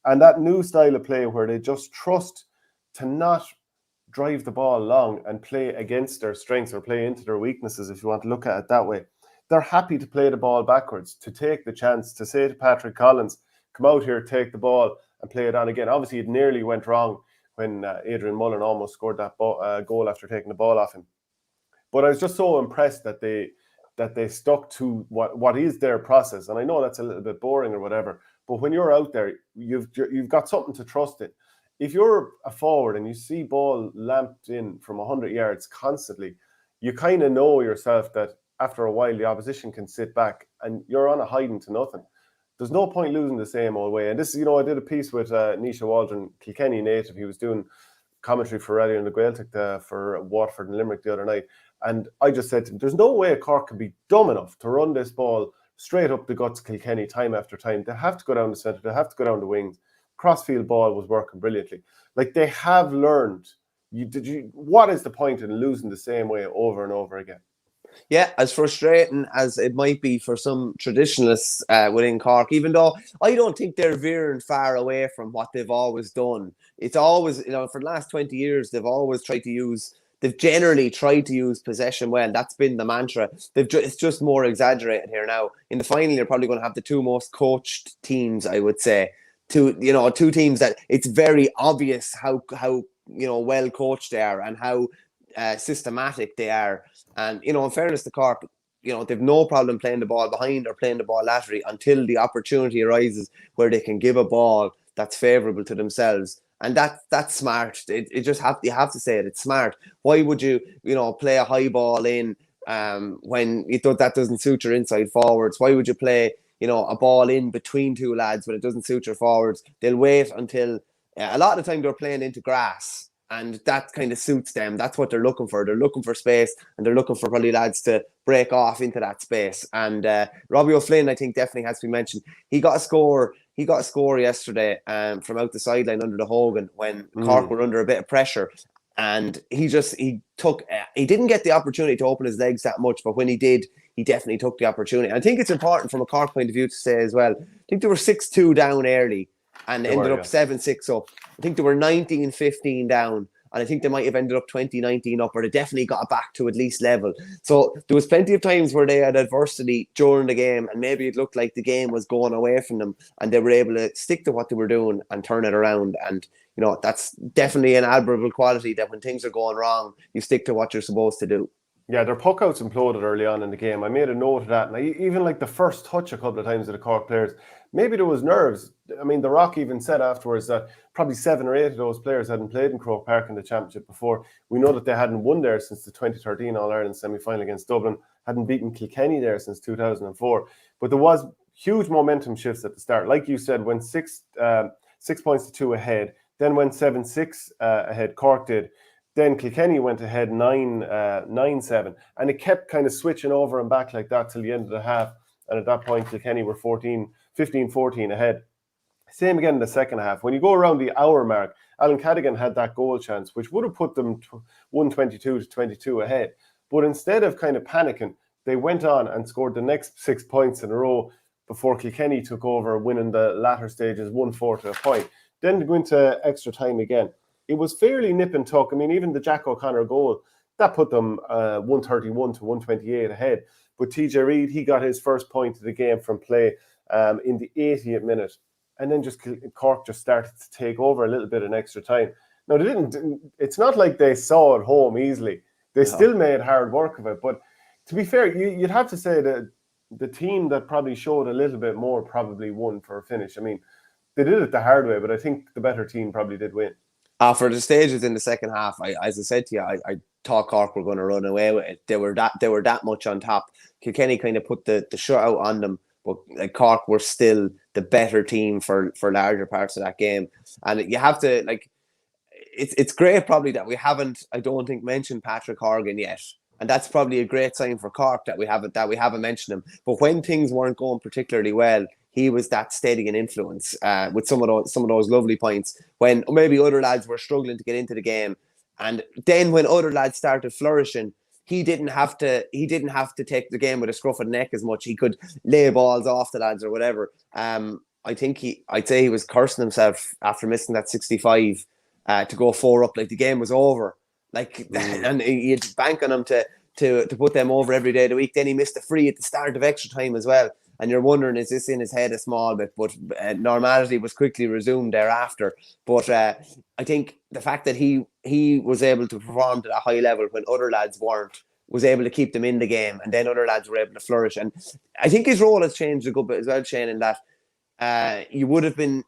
And that new style of play where they just trust to not drive the ball long and play against their strengths or play into their weaknesses, if you want to look at it that way. They're happy to play the ball backwards, to take the chance, to say to Patrick Collins, come out here, take the ball and play it on again. Obviously, it nearly went wrong when Adrian Mullen almost scored that goal after taking the ball off him. But I was just so impressed that they stuck to what is their process. And I know that's a little bit boring or whatever, but when you're out there, you've got something to trust in. If you're a forward and you see ball lamped in from 100 yards constantly, you kind of know yourself that after a while, the opposition can sit back and you're on a hiding to nothing. There's no point losing the same old way. And this, I did a piece with Nisha Waldron, Kilkenny native. He was doing commentary for Radio and the Gaeltacht for Waterford and Limerick the other night. And I just said to him, there's no way Cork can be dumb enough to run this ball straight up the guts of Kilkenny time after time. They have to go down the centre. They have to go down the wings. Crossfield ball was working brilliantly. Like, they have learned. What is the point in losing the same way over and over again? Yeah, as frustrating as it might be for some traditionalists within Cork, even though I don't think they're veering far away from what they've always done. It's always, for the last 20 years, they've generally tried to use possession well. That's been the mantra. It's just more exaggerated here now. In the final, you're probably going to have the two most coached teams, I would say. Two teams that it's very obvious how well coached they are and how systematic they are. And, in fairness to Cork, they've no problem playing the ball behind or playing the ball laterally until the opportunity arises where they can give a ball that's favourable to themselves. And that's smart. You have to say it. It's smart. Why would you, play a high ball in when that doesn't suit your inside forwards? Why would you play, a ball in between two lads when it doesn't suit your forwards? They'll wait until a lot of the time they're playing into grass. And that kind of suits them. That's what they're looking for. They're looking for space, and they're looking for probably lads to break off into that space. And Robbie O'Flynn, I think, definitely has to be mentioned. He got a score. He got a score yesterday from out the sideline under the Hogan when Cork were under a bit of pressure. And he didn't get the opportunity to open his legs that much, but when he did, he definitely took the opportunity. I think it's important from a Cork point of view to say as well, I think they were 6-2 down early and ended up 7-6 up. I think they were 19-15 down, and I think they might have ended up 20-19 up, or they definitely got back to at least level. So there was plenty of times where they had adversity during the game, and maybe it looked like the game was going away from them, and they were able to stick to what they were doing and turn it around. And that's definitely an admirable quality, that when things are going wrong, you stick to what you're supposed to do. Yeah, their puckouts imploded early on in the game. I made a note of that. And even like the first touch a couple of times of the Cork players, maybe there was nerves. I mean, The Rock even said afterwards that probably 7 or 8 of those players hadn't played in Croke Park in the championship before. We know that they hadn't won there since the 2013 All-Ireland semi-final against Dublin, hadn't beaten Kilkenny there since 2004. But there was huge momentum shifts at the start. Like you said, went 6 points to 2 ahead, then went 7-6 ahead, Cork did. Then Kilkenny went ahead 9-7, and it kept kind of switching over and back like that till the end of the half. And at that point, Kilkenny were 15-14 ahead. Same again in the second half. When you go around the hour mark, Alan Cadigan had that goal chance, which would have put them 122-22 ahead. But instead of kind of panicking, they went on and scored the next 6 points in a row before Kilkenny took over, winning the latter stages 1-4 to a point. Then to go into extra time again. It was fairly nip and tuck. I mean, even the Jack O'Connor goal, that put them 131-128 ahead. But TJ Reid, he got his first point of the game from play in the 80th minute. And then Cork just started to take over a little bit in extra time. Now, it's not like they saw it home easily. They still made hard work of it. But to be fair, you'd have to say that the team that probably showed a little bit more probably won for a finish. I mean, they did it the hard way, but I think the better team probably did win. For the stages in the second half, as I said to you, I thought Cork were going to run away with it. They were that much on top. Kilkenny kind of put the shutout on them, but Cork were still the better team for larger parts of that game. And you have to it's great probably that we haven't, I don't think, mentioned Patrick Horgan yet. And that's probably a great sign for Cork that we haven't mentioned him. But when things weren't going particularly well, he was that steady and influence with some of those lovely points when maybe other lads were struggling to get into the game. And then when other lads started flourishing, he didn't have to take the game with a scruff of the neck as much. He could lay balls off the lads or whatever. I'd say he was cursing himself after missing that 65 to go 4 up. Like the game was over. And you'd bank on him to put them over every day of the week. Then he missed a free at the start of extra time as well. And you're wondering, is this in his head a small bit? But normality was quickly resumed thereafter. But I think the fact that he was able to perform to a high level when other lads weren't, was able to keep them in the game, and then other lads were able to flourish. And I think his role has changed a good bit as well, Shane, in that you would have been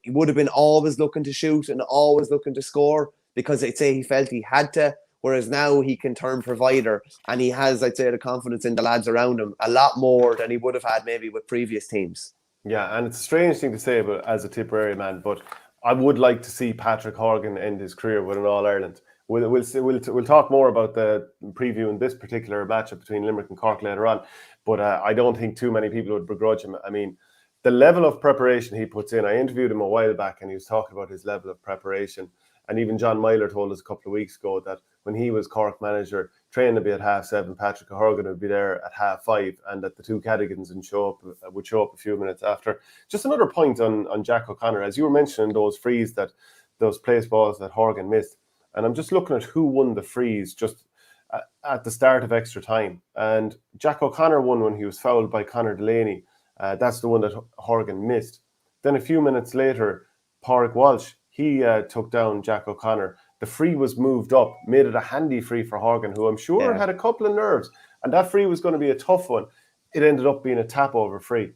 always looking to shoot and always looking to score, because I'd say he felt he had to. whereas now he can turn provider, and he has, I'd say, the confidence in the lads around him a lot more than he would have had maybe with previous teams. Yeah, and it's a strange thing to say about as a Tipperary man, but I would like to see Patrick Horgan end his career with an All-Ireland. We'll talk more about the preview in this particular matchup between Limerick and Cork later on, but I don't think too many people would begrudge him. I mean, the level of preparation he puts in, I interviewed him a while back and he was talking about his level of preparation. And even John Myler told us a couple of weeks ago that when he was Cork manager, training to be at 7:30, Patrick Horgan would be there at 5:30, and that the two Cadigans would show up a few minutes after. Just another point on Jack O'Connor, as you were mentioning those frees, those place balls that Horgan missed. And I'm just looking at who won the frees just at the start of extra time. And Jack O'Connor won when he was fouled by Conor Delaney. That's the one that Horgan missed. Then a few minutes later, Pádraig Walsh, he took down Jack O'Connor. The free was moved up, made it a handy free for Horgan, who I'm sure had a couple of nerves. And that free was going to be a tough one. It ended up being a tap-over free.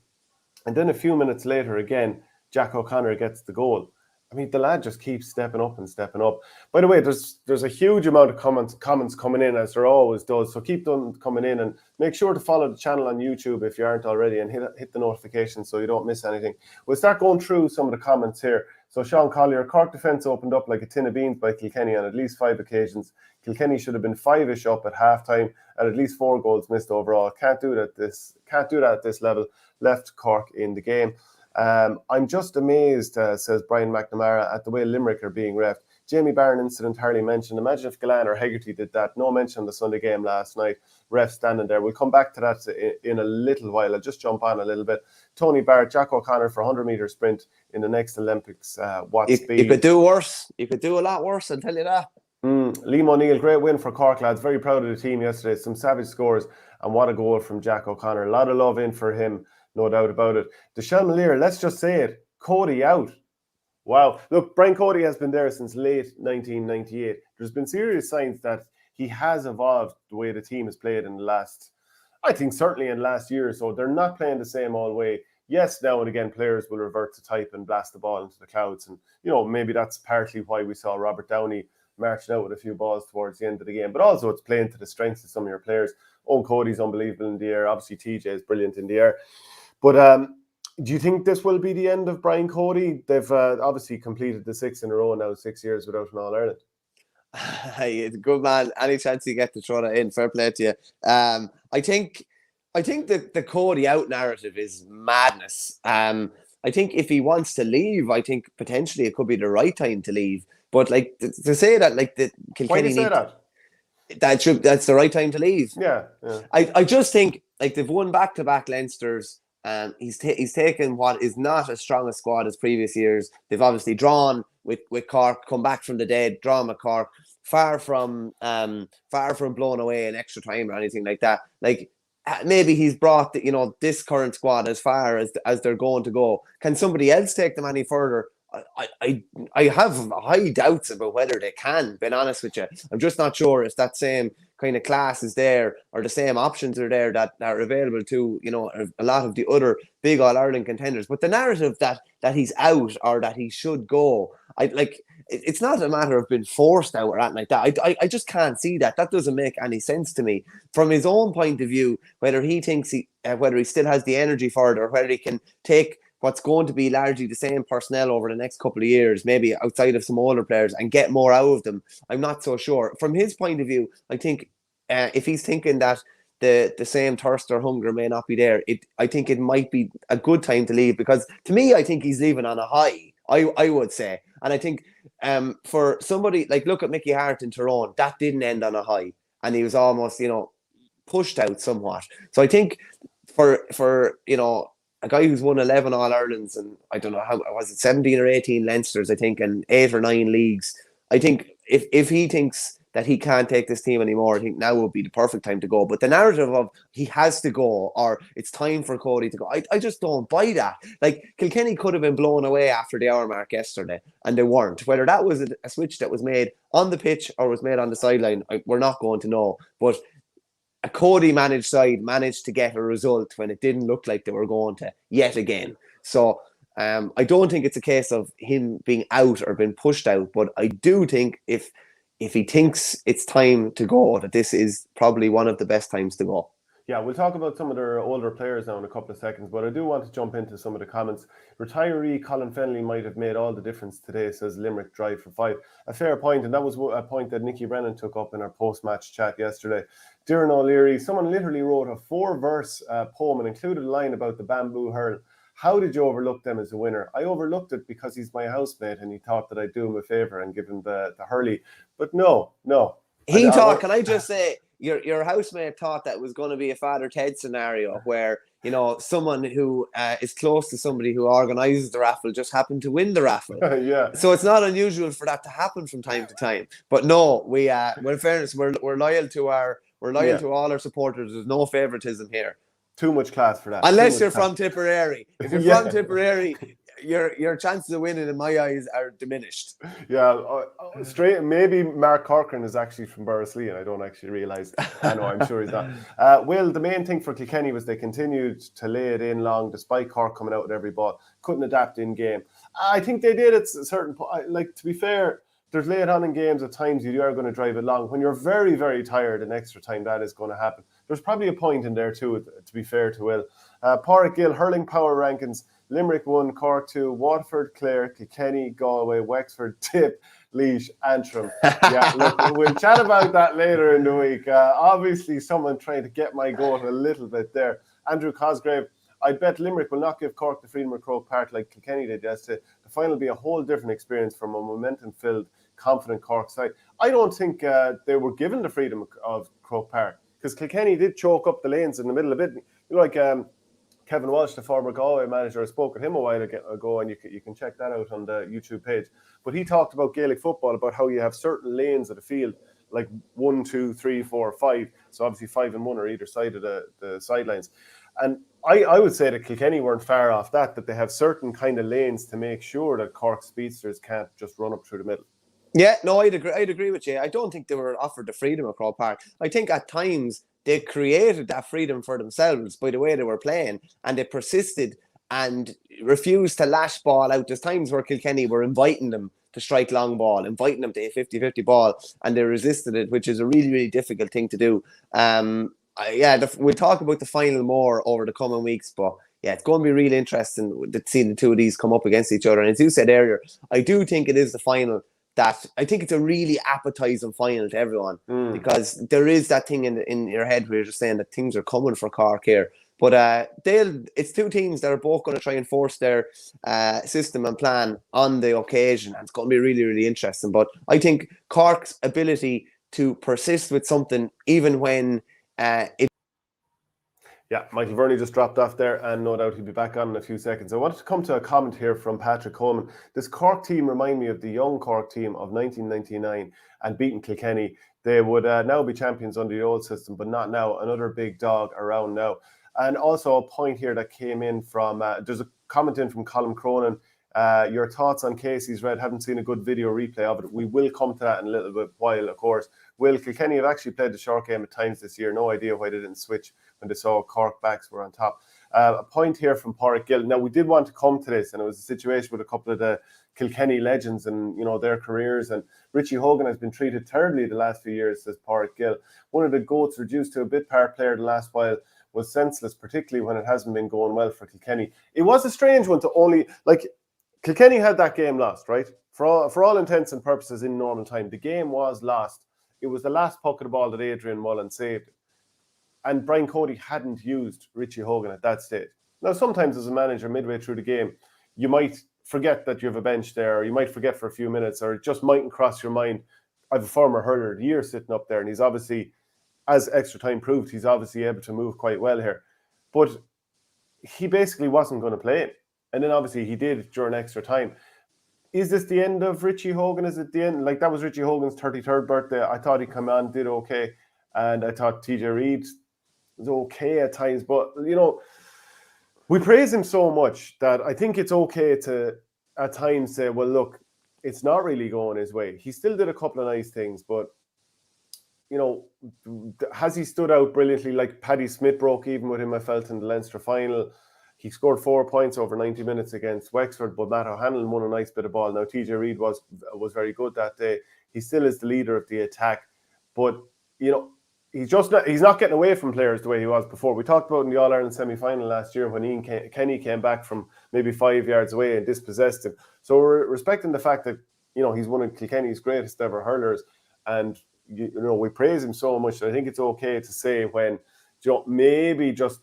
And then a few minutes later, again, Jack O'Connor gets the goal. I mean, the lad just keeps stepping up and stepping up. By the way, there's a huge amount of comments coming in, as there always does. So keep them coming in, and make sure to follow the channel on YouTube if you aren't already, and hit the notifications so you don't miss anything. We'll start going through some of the comments here. So Sean Collier, Cork defence opened up like a tin of beans by Kilkenny on at least 5 occasions. Kilkenny should have been 5-ish up at halftime and at least 4 goals missed overall. Can't do that at this level. Left Cork in the game. I'm just amazed, says Brian McNamara, at the way Limerick are being refed. Jamie Barron incident hardly mentioned. Imagine if Gallan or Hegarty did that. No mention of the Sunday game last night. Ref standing there. We'll come back to that in a little while. I'll just jump on a little bit. Tony Barrett, Jack O'Connor for 100-metre sprint in the next Olympics. What speed? You could do worse. You could do a lot worse, I'll tell you that. Liam O'Neill, great win for Cork, lads. Very proud of the team yesterday. Some savage scores, and what a goal from Jack O'Connor. A lot of love in for him. No doubt about it. Deshelle Malier, let's just say it. Cody out. Wow. Look, Brian Cody has been there since late 1998. There's been serious signs that he has evolved the way the team has played in the last, I think certainly in last year or so. They're not playing the same all way. Yes, now and again, players will revert to type and blast the ball into the clouds. And, maybe that's partly why we saw Robert Downey marching out with a few balls towards the end of the game. But also it's playing to the strengths of some of your players. Owen Cody's unbelievable in the air. Obviously, TJ is brilliant in the air. But do you think this will be the end of Brian Cody? They've obviously completed the 6 in a row now, 6 years without an All-Ireland. Hey, good man. Any chance you get to throw that in, fair play to you. I think that the Cody out narrative is madness. I think if he wants to leave, I think potentially it could be the right time to leave. But like to say that, like the Kilkenny, why do you say that? That's the right time to leave. Yeah. I just think like they've won back-to-back Leinsters. He's taken what is not as strong a squad as previous years. They've obviously drawn with Cork, come back from the dead, drawn with Cork, far from blowing away in extra time or anything like that. Like maybe he's brought this current squad as far as they're going to go. Can somebody else take them any further? I have high doubts about whether they can, being honest with you. I'm just not sure if that same kind of class is there or the same options are there that are available to a lot of the other big All-Ireland contenders. But the narrative that he's out or that he should go, it's not a matter of being forced out or anything like that. I just can't see that. That doesn't make any sense to me. From his own point of view, whether he thinks whether he still has the energy for it or whether he can take what's going to be largely the same personnel over the next couple of years, maybe outside of some older players, and get more out of them, I'm not so sure. From his point of view, I think if he's thinking that the same thirst or hunger may not be there, I think it might be a good time to leave, because to me, I think he's leaving on a high, I would say. And I think for somebody, like look at Mickey Hart in Tyrone, that didn't end on a high, and he was almost, pushed out somewhat. So I think for a guy who's won 11 All-Irelands and I don't know how was it 17 or 18 Leinsters, I think, and 8 or 9 leagues. I think if he thinks that he can't take this team anymore, I think now would be the perfect time to go. But the narrative of he has to go or it's time for Cody to go, I just don't buy that. Like Kilkenny could have been blown away after the hour mark yesterday, and they weren't. Whether that was a switch that was made on the pitch or was made on the sideline, we're not going to know. But a Cody managed side managed to get a result when it didn't look like they were going to yet again. So I don't think it's a case of him being out or being pushed out, but I do think if if he thinks it's time to go, that this is probably one of the best times to go. Yeah, we'll talk about some of their older players now in a couple of seconds, but I do want to jump into some of the comments. Retiree Colin Fennelly might have made all the difference today, says Limerick drive for 5. A fair point, and that was a point that Nicky Brennan took up in our post-match chat yesterday. Darren O'Leary, someone literally wrote a 4-verse poem and included a line about the bamboo hurl. How did you overlook them as a winner? I overlooked it because he's my housemate and he thought that I'd do him a favour and give him the hurley. But no. He thought, can I just say, your housemate thought that was going to be a Father Ted scenario where, you know, someone who is close to somebody who organises the raffle just happened to win the raffle. Yeah. So it's not unusual for that to happen from time to time. But no, we well, in fairness, we're loyal to to all our supporters. There's no favouritism here. Too much class for that. Unless you're from Tipperary. If you're from Tipperary, your chances of winning, in my eyes, are diminished. Yeah, straight. Maybe Mark Corcoran is actually from Borrislee, and I don't actually realise. I know, I'm sure he's not. Will, the main thing for Kilkenny was they continued to lay it in long, despite Cork coming out with every ball. Couldn't adapt in game. I think they did at a certain point. Like, to be fair, there's lay it on in games at times you are going to drive it long. When you're very, very tired in extra time, that is going to happen. There's probably a point in there too, to be fair to Will. Pádraig Gill, hurling power rankings. Limerick 1, Cork 2, Waterford, Clare, Kilkenny, Galway, Wexford, Tip, Laois, Antrim. Yeah, look, we'll chat about that later in the week. Obviously, someone trying to get my goat a little bit there. Andrew Cosgrave, I bet Limerick will not give Cork the freedom of Croke Park like Kilkenny did yesterday. The final will be a whole different experience from a momentum-filled, confident Cork side. I don't think they were given the freedom of Croke Park because Kilkenny did choke up the lanes in the middle of it. You know, like Kevin Walsh, the former Galway manager, I spoke with him a while ago, and you can check that out on the YouTube page. But he talked about Gaelic football, about how you have certain lanes of the field, like 1, 2, 3, 4, 5. So obviously 5 and 1 are either side of the sidelines. And I would say that Kilkenny weren't far off that they have certain kind of lanes to make sure that Cork speedsters can't just run up through the middle. Yeah, no, I'd agree with you. I don't think they were offered the freedom of Croke Park. I think at times they created that freedom for themselves by the way they were playing, and they persisted and refused to lash ball out. There's times where Kilkenny were inviting them to strike long ball, inviting them to a 50-50 ball, and they resisted it, which is a really, really difficult thing to do. We'll talk about the final more over the coming weeks, but yeah, it's going to be really interesting to see the two of these come up against each other. And as you said earlier, I do think it is the final that I think it's a really appetizing final to everyone because there is that thing in your head where you're just saying that things are coming for Cork here. But it's two teams that are both going to try and force their system and plan on the occasion. And it's going to be really, really interesting. But I think Cork's ability to persist with something, even when Yeah, Michael Verney just dropped off there, and no doubt he'll be back on in a few seconds. I wanted to come to a comment here from Patrick Coleman. This Cork team remind me of the young Cork team of 1999 and beating Kilkenny. They would now be champions under the old system, but not now. Another big dog around now. And also a point here that came in from, there's a comment in from Colin Cronin. Your thoughts on Casey's Red? Haven't seen a good video replay of it. We will come to that in a little bit while, of course. Will, Kilkenny have actually played the short game at times this year. No idea why they didn't switch when they saw Cork backs were on top. A point here from Pádraig Gill. Now, we did want to come to this, and it was a situation with a couple of the Kilkenny legends and, you know, their careers. And Richie Hogan has been treated terribly the last few years, says Pádraig Gill. One of the GOATs reduced to a bit part player the last while was senseless, particularly when it hasn't been going well for Kilkenny. It was a strange one to only, like, Kilkenny had that game lost, right? For all intents and purposes in normal time, the game was lost. It was the last puck of the ball that Adrian Mullen saved. And Brian Cody hadn't used Richie Hogan at that stage. Now, sometimes as a manager, midway through the game, you might forget that you have a bench there, or you might forget for a few minutes, or it just mightn't cross your mind. I have a former hurler of the year sitting up there, and he's obviously, as extra time proved, he's obviously able to move quite well here. But he basically wasn't going to play him. And then obviously he did during extra time. Is this the end of Richie Hogan? Is it the end? Like, that was Richie Hogan's 33rd birthday. I thought he came on, did okay. And I thought TJ Reid was okay at times. But, you know, we praise him so much that I think it's okay to, at times, say, well, look, it's not really going his way. He still did a couple of nice things, but, you know, has he stood out brilliantly? Like Paddy Smith broke even with him, I felt, in the Leinster final. He scored 4 points over 90 minutes against Wexford, but Matt O'Hanlon won a nice bit of ball. Now, TJ Reid was very good that day. He still is the leader of the attack. But, you know, he's not getting away from players the way he was before. We talked about in the All-Ireland semi-final last year when Ian Kenny came back from maybe 5 yards away and dispossessed him. So we're respecting the fact that, you know, he's one of Kilkenny's greatest ever hurlers, and you know, we praise him so much. I think it's okay to say when, you know, maybe just,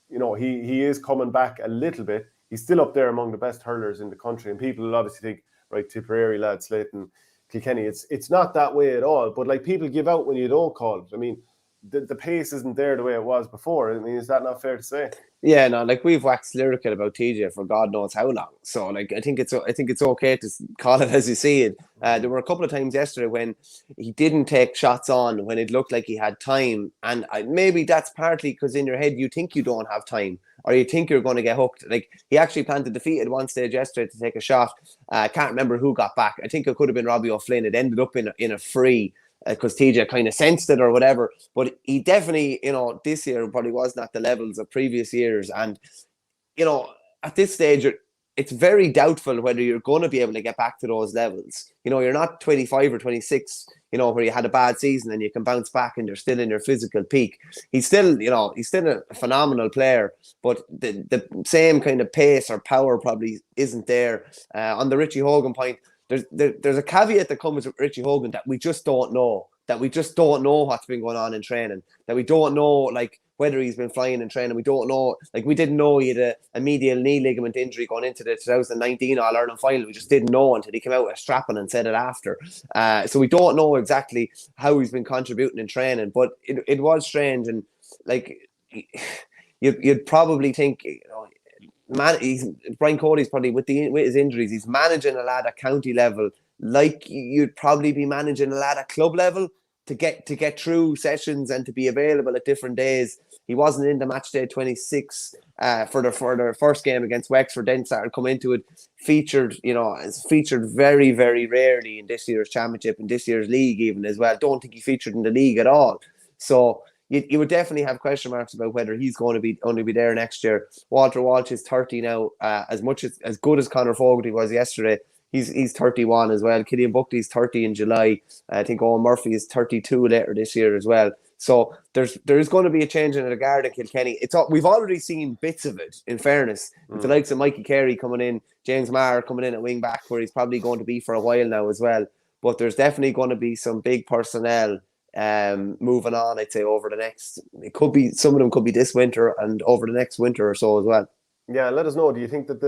you know, he is coming back a little bit. He's still up there among the best hurlers in the country, and people will obviously think, right, Tipperary lad, Slayton, Kilkenny. It's not that way at all. But like, people give out when you don't call it. I mean, the pace isn't there the way it was before. I mean, is that not fair to say? Yeah, no, like, we've waxed lyrical about TJ for God knows how long. So like, I think it's okay to call it as you see it. There were a couple of times yesterday when he didn't take shots on when it looked like he had time, and maybe that's partly because in your head you think you don't have time, or you think you're going to get hooked. Like, he actually planted the feet at one stage yesterday to take a shot. I can't remember who got back. I think it could have been Robbie O'Flynn. It ended up in a free, because TJ kind of sensed it or whatever. But he definitely, you know, this year probably wasn't at the levels of previous years. And, you know, at this stage, it's very doubtful whether you're going to be able to get back to those levels. You know, you're not 25 or 26, you know, where you had a bad season and you can bounce back and you're still in your physical peak. He's still a phenomenal player, but the same kind of pace or power probably isn't there. On the Richie Hogan point, there's a caveat that comes with Richie Hogan that we just don't know. That we just don't know what's been going on in training. That we don't know, like, whether he's been flying in training. We don't know. Like, we didn't know he had a medial knee ligament injury going into the 2019 All-Ireland final. We just didn't know until he came out with a strapping and said it after. So we don't know exactly how he's been contributing in training. But it was strange. And, like, you'd probably think, you know, Brian Cody's probably with his injuries, he's managing a lad at county level like you'd probably be managing a lad at club level to get through sessions and to be available at different days. He wasn't in the match day 26 for the first game against Wexford, then started coming into it, featured very, very rarely in this year's championship, in this year's league even as well. Don't think he featured in the league at all. So you would definitely have question marks about whether he's going to be there next year. Walter Walsh is 30 now. As good as Conor Fogarty was yesterday, he's 31 as well. Killian Buckley's 30 in July. I think Owen Murphy is 32 later this year as well. So there's going to be a change in the guard in Kilkenny. We've already seen bits of it, in fairness. With the likes of Mikey Carey coming in, James Maher coming in at wing back, where he's probably going to be for a while now as well. But there's definitely going to be some big personnel moving on, I'd say, over the next, it could be, some of them could be this winter and over the next winter or so as well. Yeah, let us know. Do you think that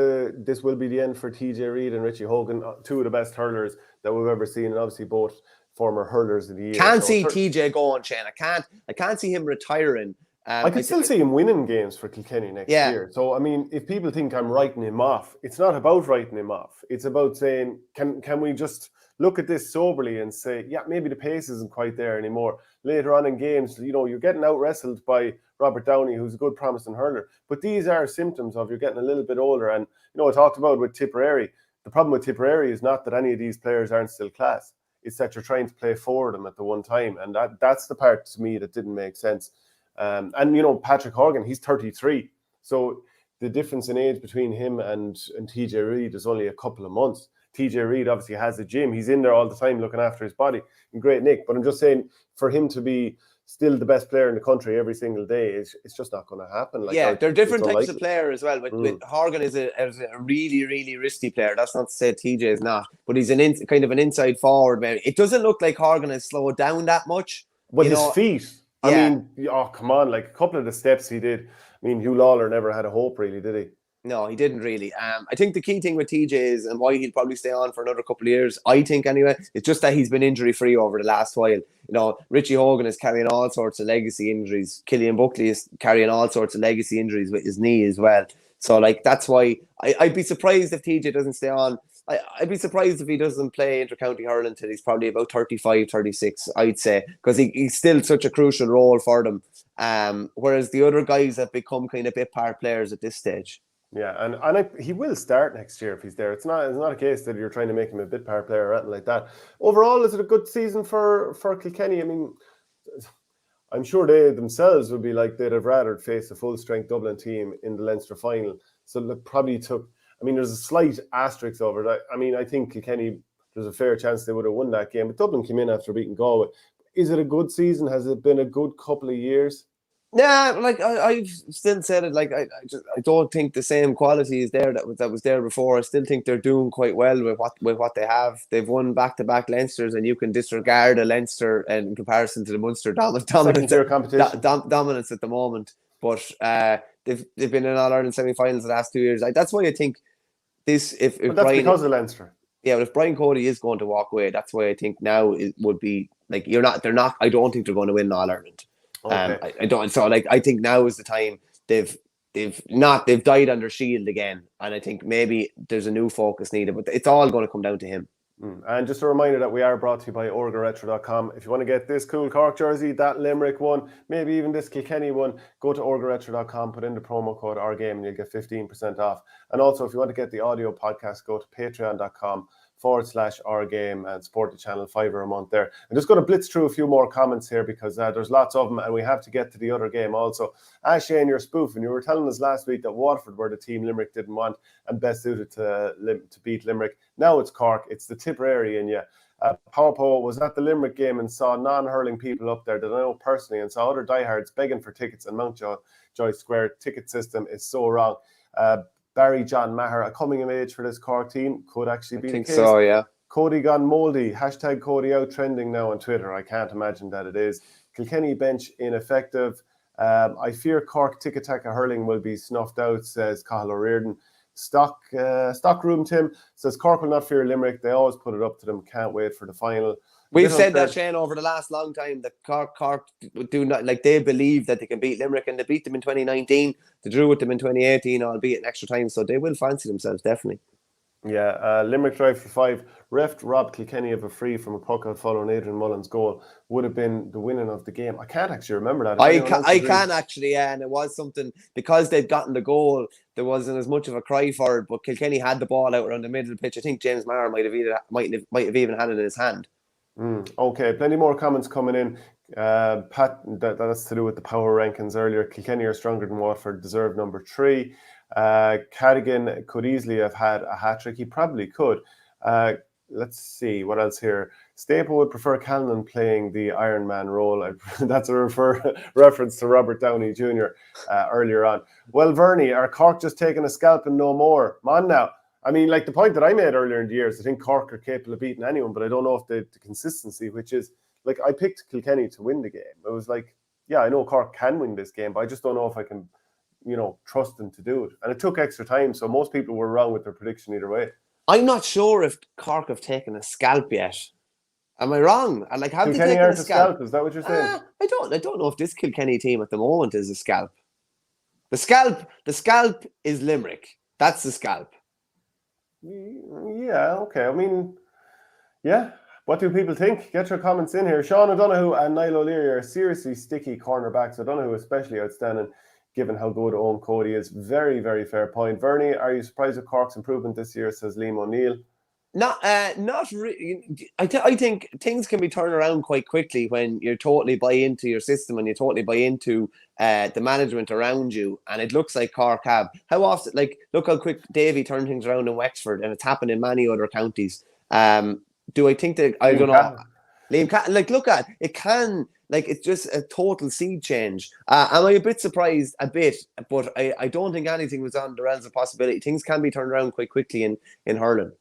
this will be the end for TJ Reid and Richie Hogan, two of the best hurlers that we've ever seen, and obviously both former hurlers of the year? Can't see TJ going, Shane. I can't see him retiring. I can still see him winning games for Kilkenny next year. So, I mean, if people think I'm writing him off, it's not about writing him off. It's about saying, can we just look at this soberly and say, yeah, maybe the pace isn't quite there anymore. Later on in games, you know, you're getting out-wrestled by Robert Downey, who's a good promising hurler. But these are symptoms of you're getting a little bit older. And, you know, I talked about with Tipperary. The problem with Tipperary is not that any of these players aren't still class. It's that you're trying to play for them at the one time. And that's the part to me that didn't make sense. And, you know, Patrick Horgan, he's 33. So the difference in age between him and TJ Reid is only a couple of months. TJ Reid obviously has a gym. He's in there all the time looking after his body. And great nick. But I'm just saying, for him to be still the best player in the country every single day, it's just not going to happen. Like, yeah, there are different types of player as well. With Horgan is a really, really risky player. That's not to say TJ is not. But he's kind of an inside forward. Man. It doesn't look like Horgan has slowed down that much. But his feet... I mean, oh, come on, like a couple of the steps he did. I mean, Hugh Lawler never had a hope, really, did he? No, he didn't really. I think the key thing with TJ is, and why he'll probably stay on for another couple of years, I think anyway, it's just that he's been injury-free over the last while. You know, Richie Hogan is carrying all sorts of legacy injuries. Killian Buckley is carrying all sorts of legacy injuries with his knee as well. So, like, that's why I'd be surprised if TJ doesn't stay on. I'd be surprised if he doesn't play inter-county hurling until he's probably about 35, 36, I'd say, because he's still such a crucial role for them. Whereas the other guys have become kind of bit part players at this stage. Yeah, and he will start next year if he's there. It's not a case that you're trying to make him a bit part player or anything like that. Overall, is it a good season for Kilkenny? I mean, I'm sure they themselves would be like they'd have rather face a full-strength Dublin team in the Leinster final. So it probably took... I mean, there's a slight asterisk over that. I mean, I think Kilkenny there's a fair chance they would have won that game. But Dublin came in after beating Galway. Is it a good season? Has it been a good couple of years? Yeah, like I've still said it. Like I don't think the same quality is there that was there before. I still think they're doing quite well with what they have. They've won back-to-back Leinsters, and you can disregard a Leinster in comparison to the Munster dominance dominance at the moment. But they've been in All-Ireland semi-finals the last 2 years. Like, that's why I think this if but that's Brian, because of Leinster. Yeah, but if Brian Cody is going to walk away, that's why I think now it would be like they're not. I don't think they're going to win All-Ireland. Okay. I don't. So like, I think now is the time. They've died under shield again, and I think maybe there's a new focus needed. But it's all going to come down to him. And just a reminder that we are brought to you by orgaretro.com. If you want to get this cool Cork jersey, that Limerick one, maybe even this Kilkenny one, go to orgaretro.com, put in the promo code OurGame, and you'll get 15% off. And also, if you want to get the audio podcast, go to patreon.com/OurGame and support the channel, $5 a month there. I'm just going to blitz through a few more comments here because there's lots of them, and we have to get to the other game also. Shane, you're spoofing. You were telling us last week that Waterford were the team Limerick didn't want and best suited to beat Limerick. Now it's Cork. It's the Tipperary in you. Popo was at the Limerick game and saw non-hurling people up there that I know personally, and saw other diehards begging for tickets, and Mountjoy Square ticket system is so wrong. Barry John Maher, a coming of age for this Cork team, could actually be the case. So, yeah. Cody gone mouldy. # Cody out trending now on Twitter. I can't imagine that it is. Kilkenny bench ineffective. I fear Cork tiki-taka hurling will be snuffed out, says Cathal O'Riordan. Stock room Tim says Cork will not fear Limerick. They always put it up to them. Can't wait for the final. We've said that, Shane, over the last long time, that Cork do not, like, they believe that they can beat Limerick, and they beat them in 2019. They drew with them in 2018, albeit in extra time, so they will fancy themselves, definitely. Yeah, Limerick drive for 5. Ref robbed Kilkenny of a free from a puck out following Adrian Mullen's goal. Would have been the winning of the game. I can't actually remember that. I can actually, yeah, and it was something, because they'd gotten the goal, there wasn't as much of a cry for it, but Kilkenny had the ball out around the middle of the pitch. I think James Maher might have even had it in his hand. Okay, plenty more comments coming in. Pat, that's to do with the power rankings earlier. Kilkenny are stronger than Waterford, deserve number 3. Cadigan could easily have had a hat-trick. He probably could. Let's see, what else here? Staple would prefer Callanan playing the Iron Man role. That's a reference to Robert Downey Jr. Earlier on. Well, Verney, are Cork just taking a scalp and no more? Man, now. I mean, like the point that I made earlier in the years, I think Cork are capable of beating anyone, but I don't know if the consistency, which is, like, I picked Kilkenny to win the game. It was like, yeah, I know Cork can win this game, but I just don't know if I can, trust them to do it. And it took extra time, so most people were wrong with their prediction either way. I'm not sure if Cork have taken a scalp yet. Am I wrong? And like, have Kilkenny they taken aren't a scalp? Is that what you're saying? I don't know if this Kilkenny team at the moment is a scalp. The scalp is Limerick. That's the scalp. Yeah, okay. I mean, yeah. What do people think? Get your comments in here. Sean O'Donoghue and Niall O'Leary are seriously sticky cornerbacks. O'Donoghue especially outstanding, given how good Owen Cody is. Very, very fair point. Verney, are you surprised at Cork's improvement this year, says Liam O'Neill? Not really. I think things can be turned around quite quickly when you totally buy into your system and you totally buy into the management around you. And it looks like Cork have. How often, like, look how quick Davy turned things around in Wexford, and it's happened in many other counties. Do I think that, I don't know, Liam can, like, look at it, can, like, it's just a total seed change. Am I a bit surprised? A bit, but I don't think anything was on the realms of possibility. Things can be turned around quite quickly in hurling.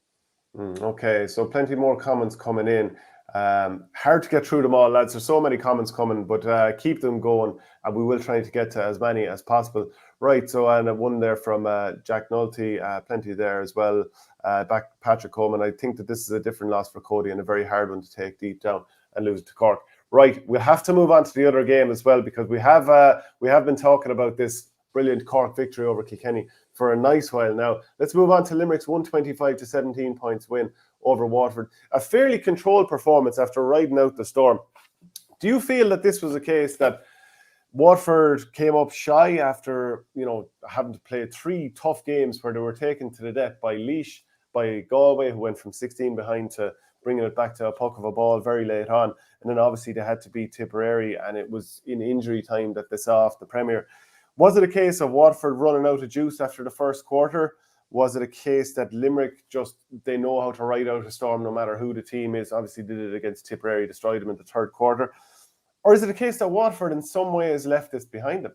Okay, so plenty more comments coming in. Hard to get through them all, lads. There's so many comments coming, but keep them going, and we will try to get to as many as possible. Right, so one there from Jack Nulty, plenty there as well. Back Patrick Coleman. I think that this is a different loss for Cody and a very hard one to take deep down and lose to Cork. Right, we'll have to move on to the other game as well, because we have been talking about this brilliant Cork victory over Kilkenny for a nice while now. Let's move on to Limerick's 125-17 points win over Waterford. A fairly controlled performance after riding out the storm. Do you feel that this was a case that Waterford came up shy after, having to play 3 tough games where they were taken to the death by Laois, by Galway, who went from 16 behind to bringing it back to a puck of a ball very late on. And then obviously they had to beat Tipperary, and it was in injury time that they saw off the Premier. Was it a case of Waterford running out of juice after the first quarter, Was it a case that Limerick they know how to ride out a storm no matter who the team is? Obviously did it against Tipperary, destroyed them in the third quarter. Or is it a case that Waterford in some way has left this behind them?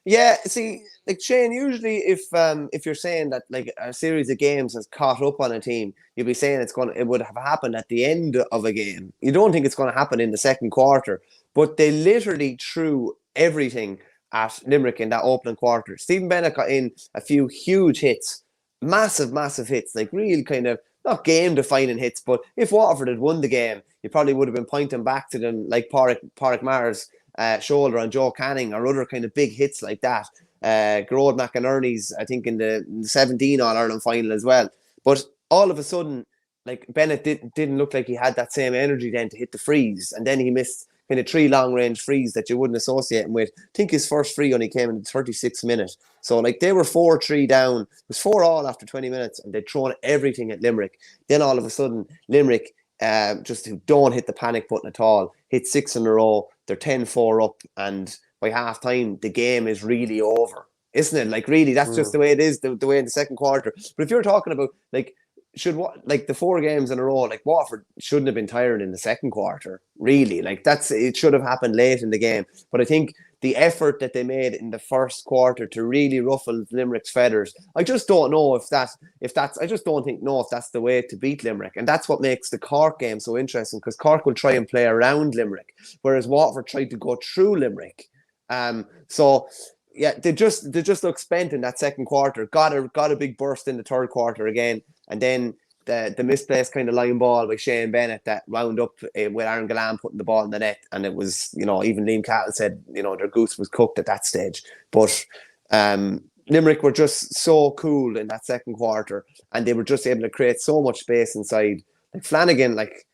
Yeah, see, like Shane, usually if you're saying that like a series of games has caught up on a team, you'll be saying it would have happened at the end of a game. You don't think it's going to happen in the second quarter, but they literally threw everything at Limerick in that opening quarter. Stephen Bennett got in a few huge hits, massive hits, like real kind of not game-defining hits, but if Waterford had won the game, you probably would have been pointing back to them like Pádraig Maher's shoulder on Joe Canning or other kind of big hits like that. Gerard McInerney's, I think, in the 17 All-Ireland final as well. But all of a sudden, like Bennett didn't look like he had that same energy then to hit the frees. And then he missed kind of 3 long-range frees that you wouldn't associate him with. I think his first free only came in the 36th minute. So like they were 4-3 down. It was 4-all after 20 minutes and they'd thrown everything at Limerick. Then all of a sudden, Limerick, just don't hit the panic button at all, hit 6 in a row. They're 10-4 up, and by half time, the game is really over, isn't it? Like, really, that's just the way it is, the way in the second quarter. But if you're talking about, like, the 4 games in a row, like, Waterford shouldn't have been tired in the second quarter, really. Like, it should have happened late in the game. But I think the effort that they made in the first quarter to really ruffle Limerick's feathers, I just don't know if that's the way to beat Limerick. And that's what makes the Cork game so interesting, because Cork will try and play around Limerick, whereas Waterford tried to go through Limerick. So yeah, they just look spent in that second quarter. Got a big burst in the third quarter again, and then the misplaced kind of line ball by Shane Bennett that wound up with Aaron Gillane putting the ball in the net, and it was, even Liam Cahill said, their goose was cooked at that stage. But Limerick were just so cool in that second quarter, and they were just able to create so much space inside. Like Flanagan, like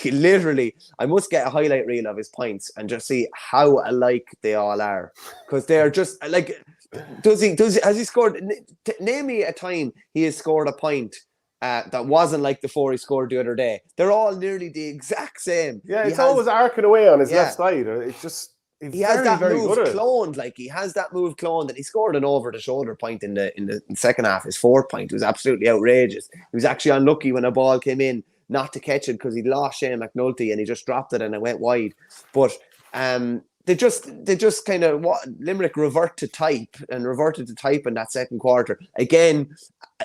literally, I must get a highlight reel of his points and just see how alike they all are, because they are just like. Has he scored? Name me a time he has scored a point that wasn't like the 4 he scored the other day. They're all nearly the exact same. Yeah, it's always arcing away on his left side. It's just he has that move cloned. Like he has that move cloned, and he scored an over the shoulder point in the second half. His 4th point was absolutely outrageous. He was actually unlucky when a ball came in not to catch it, because he lost Shane McNulty and he just dropped it and it went wide. But they just kind of Limerick reverted to type in that second quarter. Again,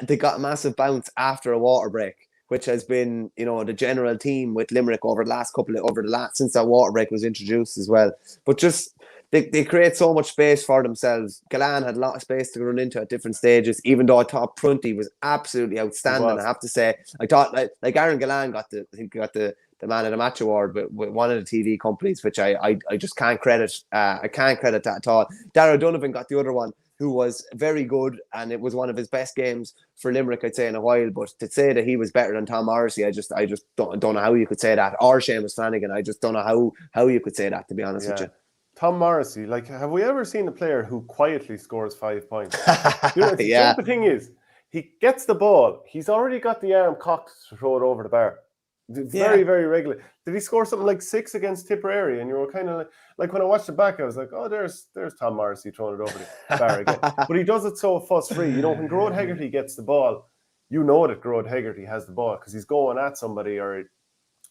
they got a massive bounce after a water break, which has been, the general theme with Limerick since that water break was introduced as well. But just they create so much space for themselves. Gillane had a lot of space to run into at different stages, even though I thought Prunty was absolutely outstanding. I have to say, I thought like Aaron Gillane got the Man of the Match award with one of the TV companies, which I just can't credit. I can't credit that at all. Darragh Donovan got the other one, who was very good, and it was one of his best games for Limerick, I'd say, in a while. But to say that he was better than Tom Morrissey, I just don't know how you could say that. Or Seamus Flanagan, I just don't know how you could say that, to be honest with you. Tom Morrissey, like, have we ever seen a player who quietly scores 5 points? The thing is, he gets the ball, he's already got the arm cocked to throw it over the bar. Very, very regular. Did he score something like 6 against Tipperary? And you were kind of like when I watched it back, I was like, oh, there's Tom Morrissey throwing it over the bar again. But he does it so fuss-free. When Gerard Hegarty gets the ball, that Gerard Hegarty has the ball because he's going at somebody.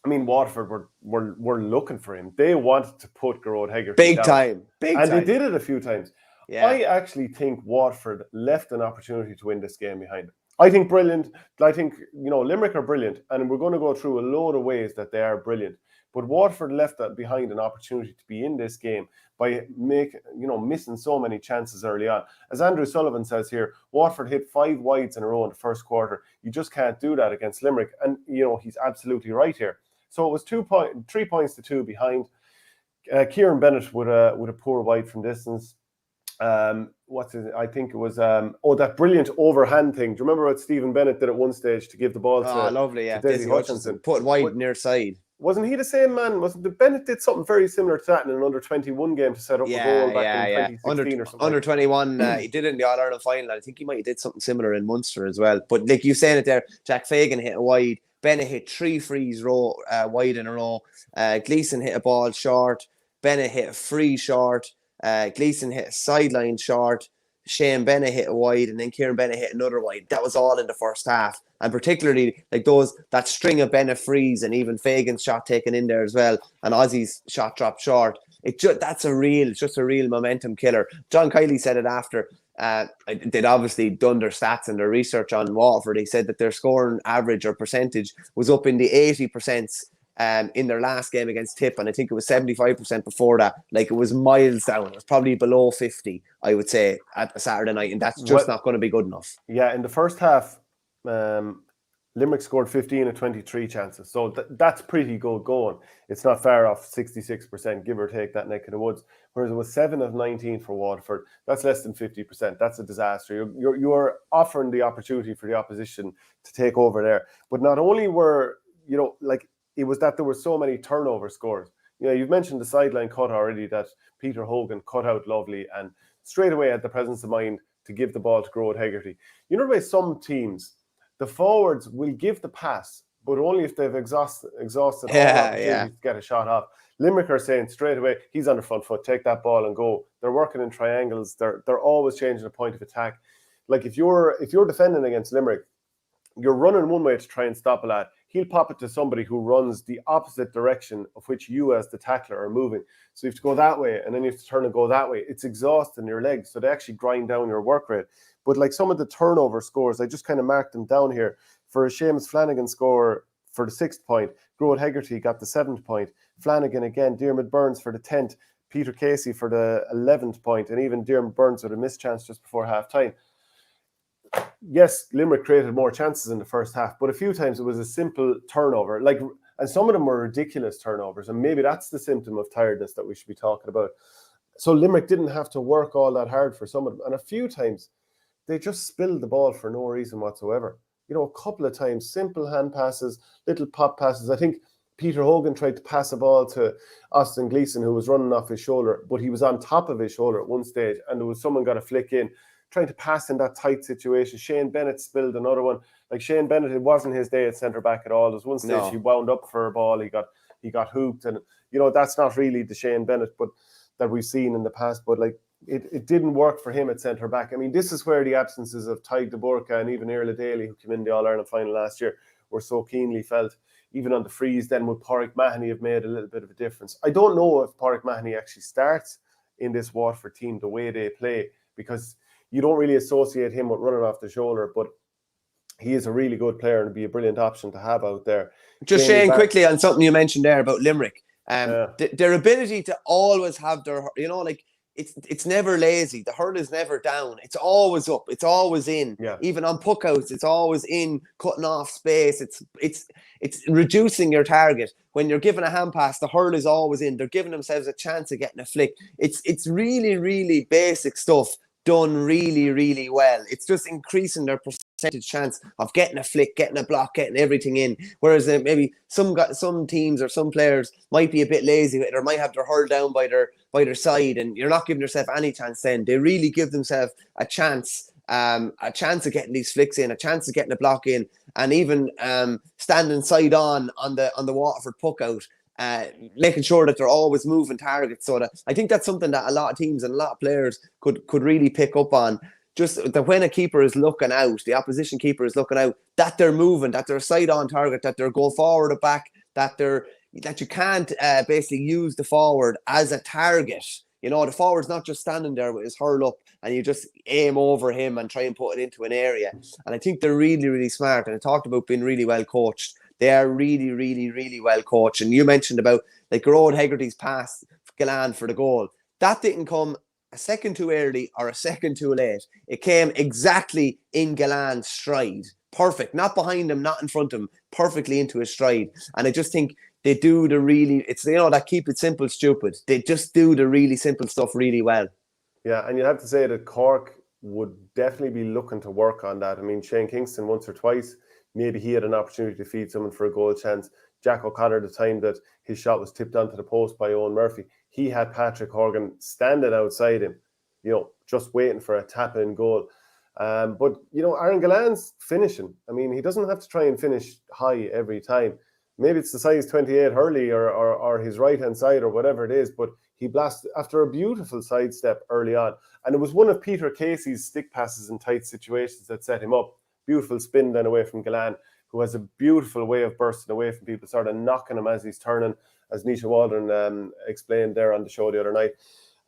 Waterford were looking for him. They wanted to put Gerard Hegarty big time. And they did it a few times. Yeah. I actually think Waterford left an opportunity to win this game behind it. I think brilliant. I think, Limerick are brilliant, and we're going to go through a load of ways that they are brilliant. But Waterford left that behind an opportunity to be in this game by missing so many chances early on. As Andrew Sullivan says here, Waterford hit 5 wides in a row in the first quarter. You just can't do that against Limerick. And, he's absolutely right here. So it was 3 points to 2 behind. Kieran Bennett with a poor wide from distance. I think it was that brilliant overhand thing. Do you remember what Stephen Bennett did at one stage to give the ball to lovely, yeah, Deise Hutchinson? Put wide near side. Wasn't he the same man? Bennett did something very similar to that in an under-21 game to set up a goal back in 2016 or something. Under-21, he did it in the All-Ireland final. I think he might have did something similar in Munster as well. But like you saying it there, Jack Fagan hit a wide. Bennett hit 3 frees wide in a row. Gleeson hit a ball short. Bennett hit a free short. Gleeson hit a sideline short. Shane Bennett hit a wide, and then Kieran Bennett hit another wide. That was all in the first half. And particularly like that string of Bennett frees and even Fagan's shot taken in there as well, and Ozzy's shot dropped short. That's just a real momentum killer. John Kiley said it after. They'd obviously done their stats and their research on Waterford. They said that their scoring average or percentage was up in the 80% in their last game against Tip, and I think it was 75% before that. Like, it was miles down. It was probably below 50, I would say, at a Saturday night, and that's just not going to be good enough. Yeah, in the first half, Limerick scored 15 of 23 chances, so that's pretty good going. It's not far off 66%, give or take, that neck of the woods. Whereas it was 7 of 19 for Waterford. That's less than 50%. That's a disaster. You're offering the opportunity for the opposition to take over there. But not only were, it was that there were so many turnover scores. You've mentioned the sideline cut already, that Peter Hogan cut out lovely and straight away had the presence of mind to give the ball to Groat Hegarty. You know the way some teams, the forwards will give the pass, but only if they've exhausted all opportunities to get a shot off. Limerick are saying straight away, he's on the front foot, take that ball and go. They're working in triangles. They're always changing the point of attack. Like, if you're defending against Limerick, you're running one way to try and stop a lad. He'll pop it to somebody who runs the opposite direction of which you as the tackler are moving. So you have to go that way, and then you have to turn and go that way. It's exhausting your legs, so they actually grind down your work rate. But like some of the turnover scores, I just kind of marked them down here. For a Seamus Flanagan score for the 6th point, Groat Hegarty got the 7th point, Flanagan again, Diarmuid Burns for the 10th, Peter Casey for the 11th point, and even Diarmuid Burns with a missed chance just before half time. Yes, Limerick created more chances in the first half, but a few times it was a simple turnover. And some of them were ridiculous turnovers, and maybe that's the symptom of tiredness that we should be talking about. So Limerick didn't have to work all that hard for some of them, and a few times they just spilled the ball for no reason whatsoever. A couple of times, simple hand passes, little pop passes. I think Peter Hogan tried to pass a ball to Austin Gleeson, who was running off his shoulder, but he was on top of his shoulder at one stage, and there was someone got a flick in, trying to pass in that tight situation. Shane Bennett spilled another one. Like, Shane Bennett, it wasn't his day at centre-back at all. There was one stage he wound up for a ball, he got hooped, and that's not really the Shane Bennett but that we've seen in the past, but like, it didn't work for him at centre-back. I mean, this is where the absences of Tadhg de Burka and even Irla Daly, who came in the All-Ireland final last year, were so keenly felt. Even on the freeze then with Pádraig Mahoney have made a little bit of a difference. I don't know if Pádraig Mahoney actually starts in this Waterford team the way they play, because you don't really associate him with running off the shoulder, but he is a really good player and would be a brilliant option to have out there. Just saying quickly on something you mentioned there about Limerick, their ability to always have their, it's never lazy. The hurl is never down. It's always up. It's always in. Yeah. Even on puckouts, it's always in, cutting off space. It's reducing your target. When you're given a hand pass, the hurl is always in. They're giving themselves a chance of getting a flick. It's really, really basic stuff done really, really well. It's just increasing their percentage chance of getting a flick, getting a block, getting everything in. Whereas maybe some teams or some players might be a bit lazy or might have their hurl down by their side, and you're not giving yourself any chance then. They really give themselves a chance of getting these flicks in, a chance of getting a block in, and even standing side on the Waterford puck out, making sure that they're always moving targets. So I think that's something that a lot of teams and a lot of players could really pick up on. Just that when a keeper is looking out, the opposition keeper is looking out, that they're moving, that they're side on target, that they're go forward or back, that you can't basically use the forward as a target. The forward's not just standing there with his hurl up and you just aim over him and try and put it into an area. And I think they're really, really smart. And I talked about being really well coached. They are really, really, really well coached. And you mentioned about like Groat Hegarty's pass Gillan for the goal. That didn't come a second too early or a second too late. It came exactly in Gillan's stride. Perfect. Not behind him, not in front of him. Perfectly into his stride. And I just think they do it's that keep it simple, stupid. They just do the really simple stuff really well. Yeah, and you have to say that Cork would definitely be looking to work on that. I mean, Shane Kingston once or twice, maybe he had an opportunity to feed someone for a goal chance. Jack O'Connor, the time that his shot was tipped onto the post by Owen Murphy, he had Patrick Horgan standing outside him, just waiting for a tap-in goal. But, Aaron Gillan's finishing. I mean, he doesn't have to try and finish high every time. maybe it's the size 28 Hurley or his right-hand side or whatever it is, but he blasted after a beautiful sidestep early on. And it was one of Peter Casey's stick passes in tight situations that set him up. Beautiful spin then away from Galan, who has a beautiful way of bursting away from people, sort of knocking him as he's turning, as Nisha Waldron explained there on the show the other night.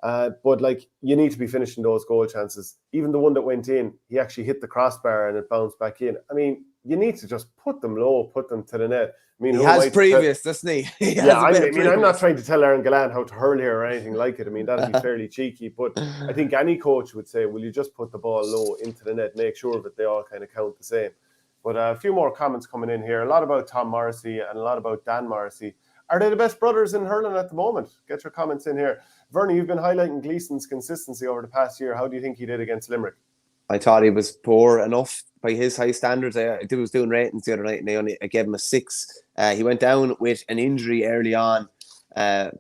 But like, you need to be finishing those goal chances. Even the one that went in, he actually hit the crossbar and it bounced back in. I mean, you need to just put them low, put them to the net. I mean, he has previous, doesn't he? I'm not trying to tell Aaron Galan how to hurl here or anything like it. I mean, that'd be fairly cheeky. But I think any coach would say, will you just put the ball low into the net, make sure that they all kind of count the same. But a few more comments coming in here. A lot about Tom Morrissey and a lot about Dan Morrissey. Are they the best brothers in hurling at the moment? Get your comments in here. Verney, you've been highlighting Gleeson's consistency over the past year. How do you think he did against Limerick? I thought he was poor enough by his high standards. I was doing ratings the other night and I gave him a 6. He went down with an injury early on,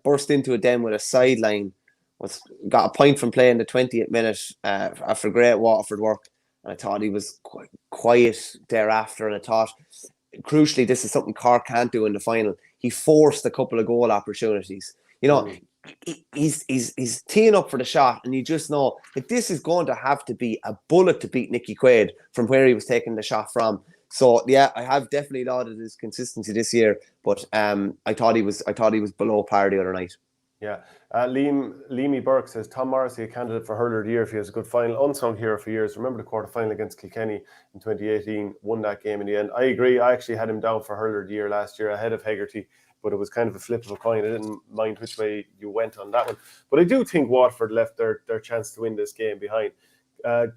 burst into it then with a sideline, got a point from playing the 20th minute after great Waterford work. And I thought he was quite quiet thereafter. And I thought, crucially, this is something Cork can't do in the final. He forced a couple of goal opportunities. You know, he's teeing up for the shot, and you just know that this is going to have to be a bullet to beat Nicky Quaid from where he was taking the shot from. So yeah, I have definitely lauded his consistency this year, but I thought he was below par the other night. Yeah, Leamy Burke says Tom Morrissey a candidate for hurler of the year if he has a good final. Unsung hero for years. Remember the quarter final against Kilkenny in 2018, won that game in the end. I agree. I actually had him down for hurler of the year last year ahead of Hegarty, but it was kind of a flip of a coin. I didn't mind which way you went on that one. But I do think Waterford left their chance to win this game behind. The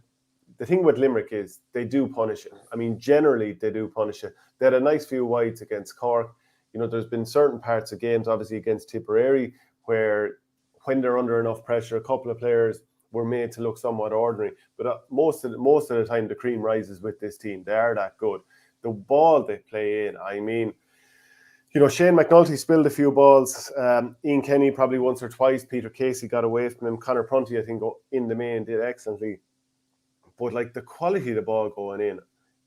thing with Limerick is they do punish it. I mean, generally they do punish it. They had a nice few wides against Cork. You know, there's been certain parts of games, obviously against Tipperary, where when they're under enough pressure, a couple of players were made to look somewhat ordinary. But most of the time, the cream rises with this team. They are that good. The ball they play in, I mean, you know, Shane McNulty spilled a few balls. Ian Kenny probably once or twice. Peter Casey got away from him. Conor Prunty, I think, in the main did excellently. But like the quality of the ball going in,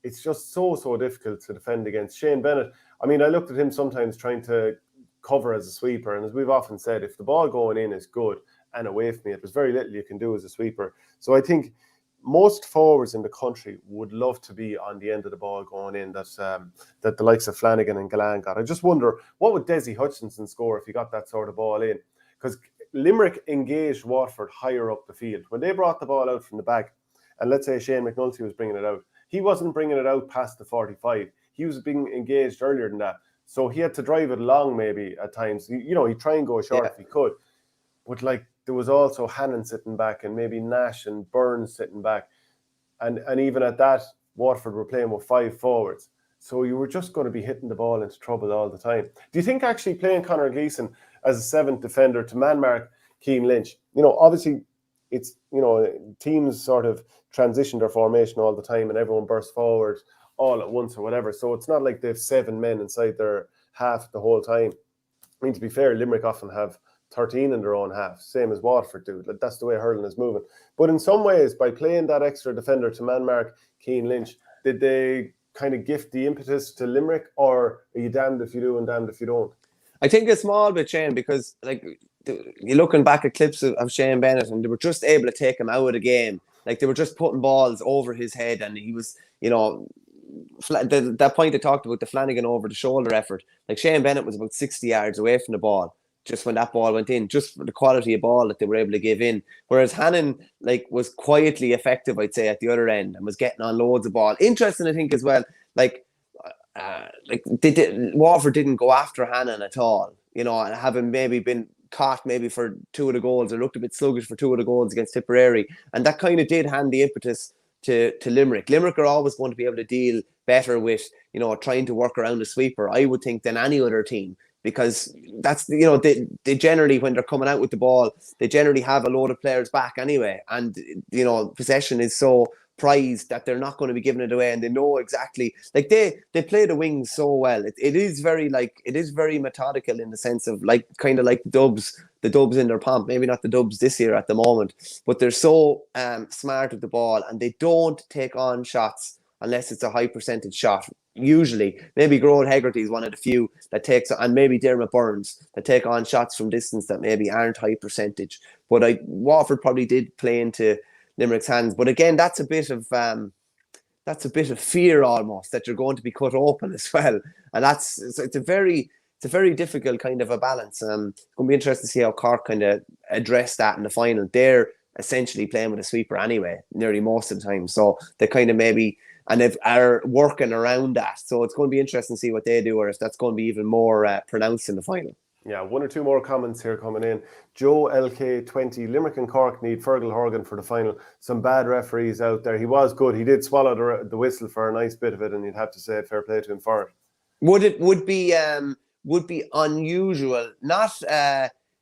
it's just so difficult to defend against. Shane Bennett, I mean, I looked at him sometimes trying to cover as a sweeper, and as we've often said, if the ball going in is good and away from it, there's very little you can do as a sweeper. So I think most forwards in the country would love to be on the end of the ball going in that the likes of Flanagan and Galan got. I just wonder, what would Deise Hutchinson score if he got that sort of ball in? Because Limerick engaged Waterford higher up the field. When they brought the ball out from the back, and let's say Shane McNulty was bringing it out, he wasn't bringing it out past the 45. He was being engaged earlier than that. So he had to drive it along maybe at times. You know, he'd try and go short if he could. But like, there was also Hannon sitting back and maybe Nash and Burns sitting back. And even at that, Waterford were playing with 5 forwards. So you were just going to be hitting the ball into trouble all the time. Do you think actually playing Conor Gleeson as a 7th defender to man-mark Cian Lynch, you know, obviously it's, you know, teams sort of transition their formation all the time and everyone bursts forward all at once or whatever. So it's not like they have 7 men inside their half the whole time. I mean, to be fair, Limerick often have 13 in their own half, same as Waterford do. That's the way hurling is moving. But in some ways, by playing that extra defender to man-mark Cian Lynch, did they kind of gift the impetus to Limerick, or are you damned if you do and damned if you don't? I think a small bit, Shane, because like you're looking back at clips of Shane Bennett and they were just able to take him out of the game. Like they were just putting balls over his head and he was, you know, that point I talked about, the Flanagan over the shoulder effort. Like Shane Bennett was about 60 yards away from the ball just when that ball went in, just for the quality of ball that they were able to give in. Whereas Hannon like was quietly effective, I'd say, at the other end and was getting on loads of ball. Interesting, I think, as well. Waterford didn't go after Hannon at all, you know, and having maybe been caught maybe for 2 of the goals or looked a bit sluggish for 2 of the goals against Tipperary, and that kind of did hand the impetus to Limerick. Limerick are always going to be able to deal better with, you know, trying to work around the sweeper, I would think, than any other team, because that's, you know, they generally, when they're coming out with the ball, they generally have a load of players back anyway, and you know, possession is so prized that they're not going to be giving it away, and they know exactly, like they play the wings so well. It is very methodical in the sense of like kind of like the Dubs in their pomp, maybe not the Dubs this year at the moment, but they're so smart with the ball and they don't take on shots unless it's a high percentage shot. usually. Maybe Groat Hegarty is one of the few that takes, and maybe Dermot Burns, that take on shots from distance that maybe aren't high percentage. But Waterford probably did play into Limerick's hands. But again, that's a bit of fear almost, that you're going to be cut open as well. And it's a very difficult kind of a balance. It's going to be interesting to see how Cork kind of address that in the final. They're essentially playing with a sweeper anyway, nearly most of the time. So they kind of maybe, and they are working around that. So it's going to be interesting to see what they do, or if that's going to be even more pronounced in the final. Yeah, one or two more comments here coming in. Joe LK20, Limerick and Cork need Fergal Horgan for the final. Some bad referees out there. He was good. He did swallow the whistle for a nice bit of it, and you'd have to say fair play to him for it. Would be unusual.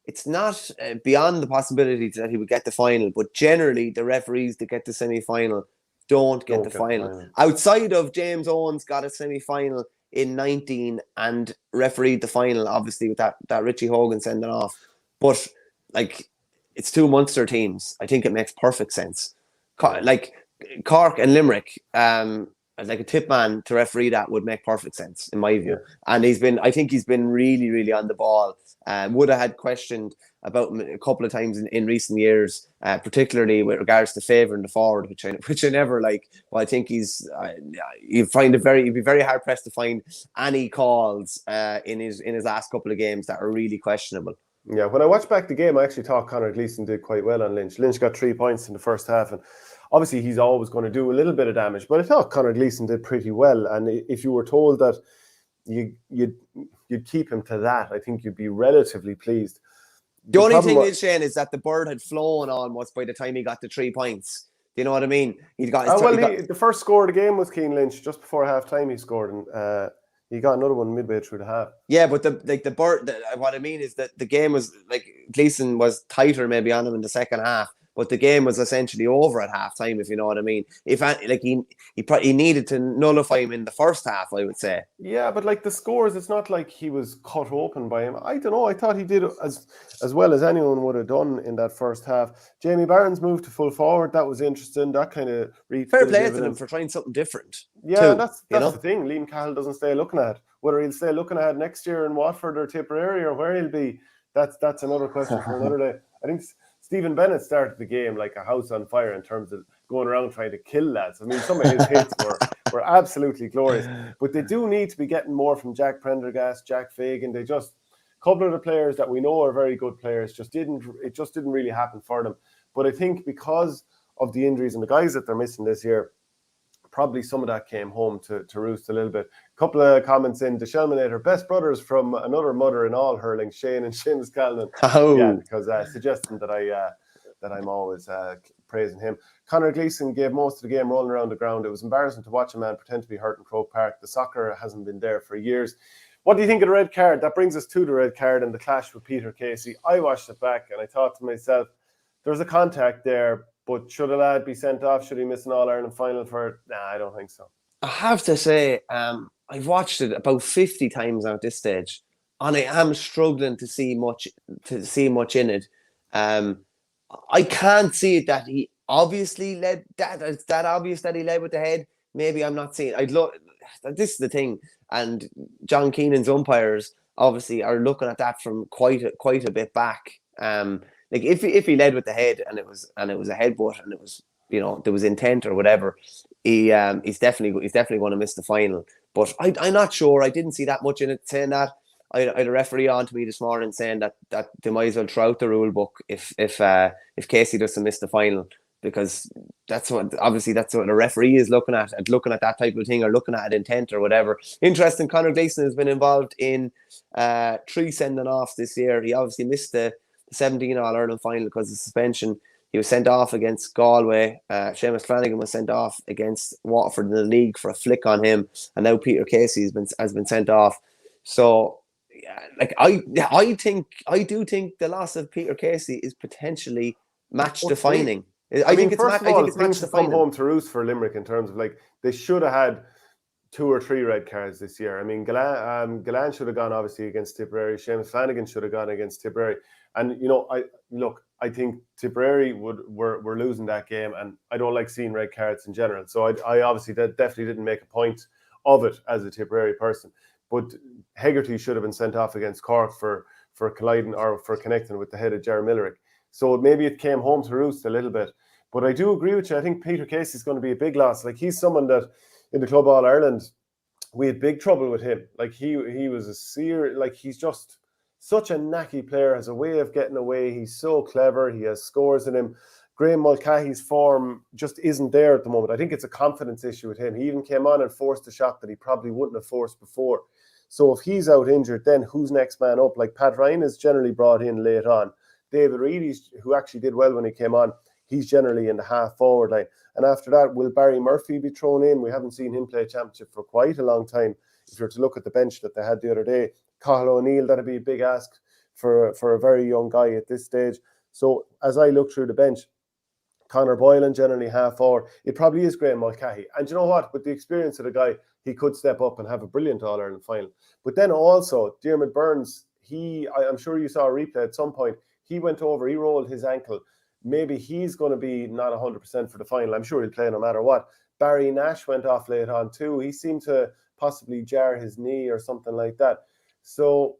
It's not beyond the possibility that he would get the final, but generally the referees that get the semi-final don't get the final. Outside of James Owens got a semi-final in 19 and refereed the final, obviously with that Richie Hogan sending off. But like, it's two Munster teams. I think it makes perfect sense. Like Cork and Limerick, like a tip man to referee that would make perfect sense in my view. And I think he's been really, really on the ball. Would have had questioned about him a couple of times in recent years, particularly with regards to favouring the forward, which I never like. But I think you'd be very hard pressed to find any calls in his last couple of games that are really questionable. Yeah, when I watched back the game, I actually thought Conor Gleeson did quite well on Lynch. Lynch got 3 points in the first half, and obviously he's always going to do a little bit of damage, but I thought Conor Gleeson did pretty well. And if you were told that you'd keep him to that, I think you'd be relatively pleased. The only thing is, Shane, is that the bird had flown almost by the time he got the 3 points. Do you know what I mean? The first score of the game was Cian Lynch. Just before half time he scored, and he got another one midway through the half. Yeah, but the bird. What I mean is that the game was like Gleeson was tighter maybe on him in the second half, but the game was essentially over at half time, if you know what I mean. He needed to nullify him in the first half, I would say. Yeah, but like the scores, it's not like he was cut open by him. I don't know. I thought he did as well as anyone would have done in that first half. Jamie Barron's moved to full forward. That was interesting. That kind of fair play to him for trying something different. Yeah, that's the thing. Liam Cahill doesn't stay looking at it. Whether he'll stay looking at it next year in Watford or Tipperary or where he'll be, that's another question for another day. I think Stephen Bennett started the game like a house on fire in terms of going around trying to kill lads. I mean, some of his hits were absolutely glorious. But they do need to be getting more from Jack Prendergast, Jack Fagan. A couple of the players that we know are very good players just didn't really happen for them. But I think because of the injuries and the guys that they're missing this year, probably some of that came home to roost a little bit. A couple of comments in. The Shelminator, best brothers from another mother in all hurling, Shane and Seamus Callan. Oh. Yeah, because suggesting that I'm always praising him. Conor Gleeson gave most of the game rolling around the ground. It was embarrassing to watch a man pretend to be hurt in Croke Park. The soccer hasn't been there for years. What do you think of the red card? That brings us to the red card and the clash with Peter Casey. I watched it back and I thought to myself, there's a contact there, but should a lad be sent off? Should he miss an All-Ireland final for it? Nah, I don't think so. I have to say, I've watched it about 50 times now at this stage, and I am struggling to see much in it. I can't see it that he obviously led. It's that obvious that he led with the head. Maybe I'm not seeing. This is the thing, and John Keenan's umpires obviously are looking at that from quite a bit back. Like if he led with the head and it was a headbutt and it was, there was intent or whatever, he's definitely going to miss the final. But I'm not sure. I didn't see that much in it. Saying that, I had a referee on to me this morning saying that they might as well throw out the rule book if Casey doesn't miss the final, because that's what the referee is looking at that type of thing, or looking at intent or whatever. Interesting. Conor Gleeson has been involved in 3 sending offs this year. He obviously missed the 17 All-Ireland final because of suspension. He was sent off against Galway. Seamus Flanagan was sent off against Waterford in the league for a flick on him, and now Peter Casey has been sent off. So, like I do think the loss of Peter Casey is potentially match defining. I think it's things have come home to roost for Limerick in terms of, like, they should have had 2 or 3 red cards this year. I mean, Gallan should have gone obviously against Tipperary. Seamus Flanagan should have gone against Tipperary. And I think Tipperary were losing that game, and I don't like seeing red cards in general. So I obviously definitely didn't make a point of it as a Tipperary person. But Hegarty should have been sent off against Cork for colliding or for connecting with the head of Ger Millerick. So maybe it came home to roost a little bit. But I do agree with you. I think Peter Casey's going to be a big loss. Like, he's someone that in the Club All-Ireland, we had big trouble with him. Like, he was a like, he's just such a knacky player, has a way of getting away. He's so clever. He has scores in him. Graham Mulcahy's form just isn't there at the moment. I think it's a confidence issue with him. He even came on and forced a shot that he probably wouldn't have forced before. So if he's out injured, then who's next man up? Like, Pat Ryan is generally brought in late on. David Reid, who actually did well when he came on, he's generally in the half-forward line. And after that, will Barry Murphy be thrown in? We haven't seen him play championship for quite a long time. If you're to look at the bench that they had the other day, Cathal O'Neill, that'd be a big ask for a very young guy at this stage. So as I look through the bench, Conor Boylan generally half-forward. It probably is Graham Mulcahy. And you know what? With the experience of the guy, he could step up and have a brilliant All-Ireland final. But then also, Diarmaid Byrnes, I'm sure you saw a replay at some point. He went over, he rolled his ankle. Maybe he's going to be not 100% for the final. I'm sure he'll play no matter what. Barry Nash went off late on too. He seemed to possibly jar his knee or something like that. So,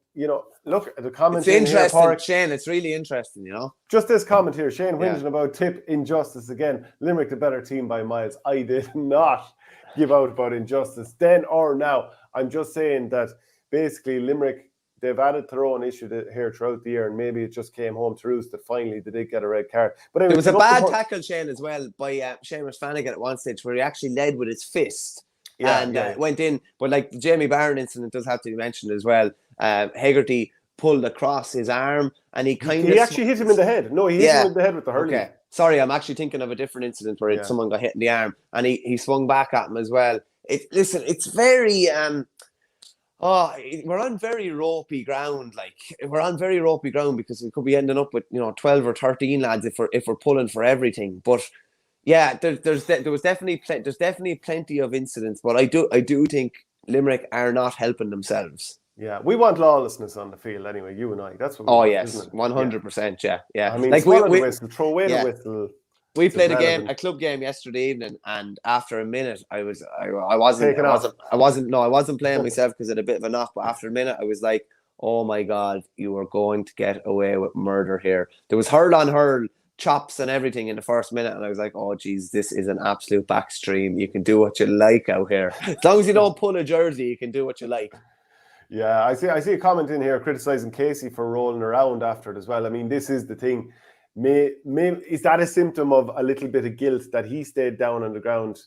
look at the comment. It's interesting, here, Shane. It's really interesting, Just this comment here. Shane whinging about Tip injustice again. Limerick the better team by miles. I did not give out about injustice then or now. I'm just saying that basically Limerick, they've added their own issue here throughout the year, and maybe it just came home to roost that finally they did get a red card. But anyway, there was a bad tackle, Shane, as well, by Seamus Flanagan at one stage where he actually led with his fist went in. But like the Jamie Barron incident does have to be mentioned as well. Hegarty pulled across his arm and he actually hit him in the head. No, he hit him in the head with the hurling. Okay. Sorry, I'm actually thinking of a different incident where someone got hit in the arm and he swung back at him as well. It's very we're on very ropey ground. We're on very ropey ground because we could be ending up with 12 or 13 lads if we're pulling for everything. But yeah, there's definitely plenty of incidents. But I do think Limerick are not helping themselves. Yeah, we want lawlessness on the field anyway. You and I. That's what. Oh yes, 100%. Yeah. I mean, whistle, throw away the whistle. We played a club game yesterday evening, and after a minute, I wasn't playing myself because I had a bit of a knock. But after a minute, I was like, "Oh my God, you are going to get away with murder here." There was hurl on hurl, chops and everything in the first minute, and I was like, "Oh geez, this is an absolute backstream. You can do what you like out here, as long as you don't pull a jersey. You can do what you like." Yeah, I see a comment in here criticising Casey for rolling around after it as well. I mean, this is the thing. Is that a symptom of a little bit of guilt that he stayed down on the ground?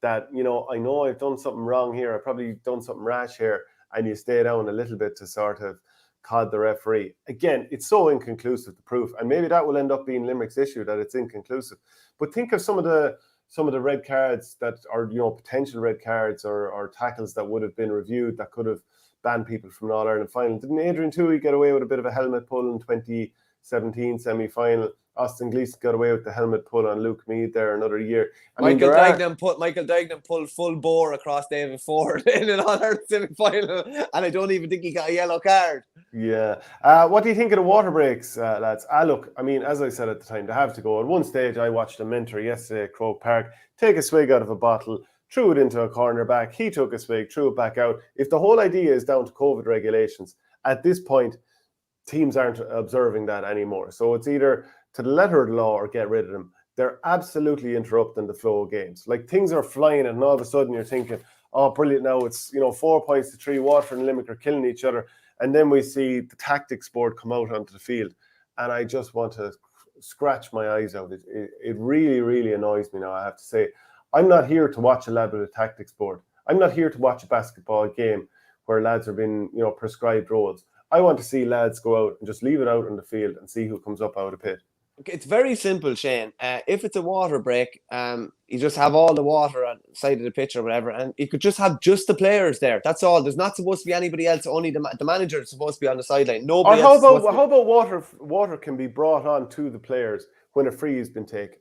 That, I know I've done something wrong here. I've probably done something rash here. And you stay down a little bit to sort of cod the referee. Again, it's so inconclusive, the proof. And maybe that will end up being Limerick's issue, that it's inconclusive. But think of some of the red cards that are, potential red cards or tackles that would have been reviewed that could have banned people from an All-Ireland final. Didn't Adrian Toohey get away with a bit of a helmet pull in 2017 semi-final? Austin Gleeson got away with the helmet pull on Luke Meade there another year. Michael Dignan pulled full bore across David Ford in an All-Ireland semi-final, and I don't even think he got a yellow card. Yeah. What do you think of the water breaks, lads? Look, I mean, as I said at the time, they have to go. At one stage, I watched a mentor yesterday at Croke Park take a swig out of a bottle, threw it into a corner back. He took a swig, threw it back out. If the whole idea is down to COVID regulations, at this point, teams aren't observing that anymore. So it's either to the letter of the law or get rid of them. They're absolutely interrupting the flow of games. Like, things are flying and all of a sudden you're thinking, oh, brilliant, now it's 4 points to 3, Waterford and Limerick are killing each other. And then we see the tactics board come out onto the field. And I just want to scratch my eyes out. It really, really annoys me now, I have to say. I'm not here to watch a lad with a tactics board. I'm not here to watch a basketball game where lads are being, prescribed roles. I want to see lads go out and just leave it out on the field and see who comes up out of the pit. It's very simple, Shane. If it's a water break, you just have all the water on the side of the pitch or whatever, and you could just have just the players there. That's all. There's not supposed to be anybody else. Only the manager is supposed to be on the sideline. Nobody. Or how about water can be brought on to the players when a free has been taken?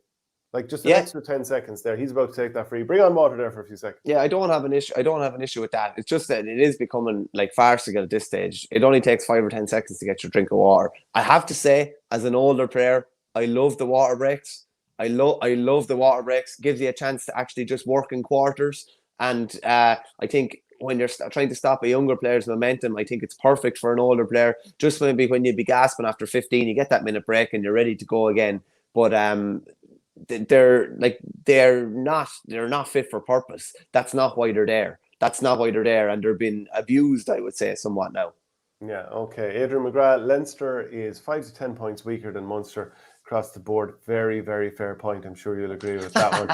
Like, just an extra 10 seconds there. He's about to take that free. Bring on water there for a few seconds. Yeah, I don't have an issue with that. It's just that it is becoming like farcical at this stage. It only takes 5 or 10 seconds to get your drink of water. I have to say, as an older player, I love the water breaks. I love the water breaks. Gives you a chance to actually just work in quarters. And I think when you're trying to stop a younger player's momentum, I think it's perfect for an older player. Just maybe when you'd be gasping after 15, you get that minute break and you're ready to go again. But they're not fit for purpose. That's not why they're there. And they're being abused, I would say, somewhat now. Yeah, okay. Adrian McGrath, Leinster is 5 to 10 points weaker than Munster across the board. Very, very fair point. I'm sure you'll agree with that one.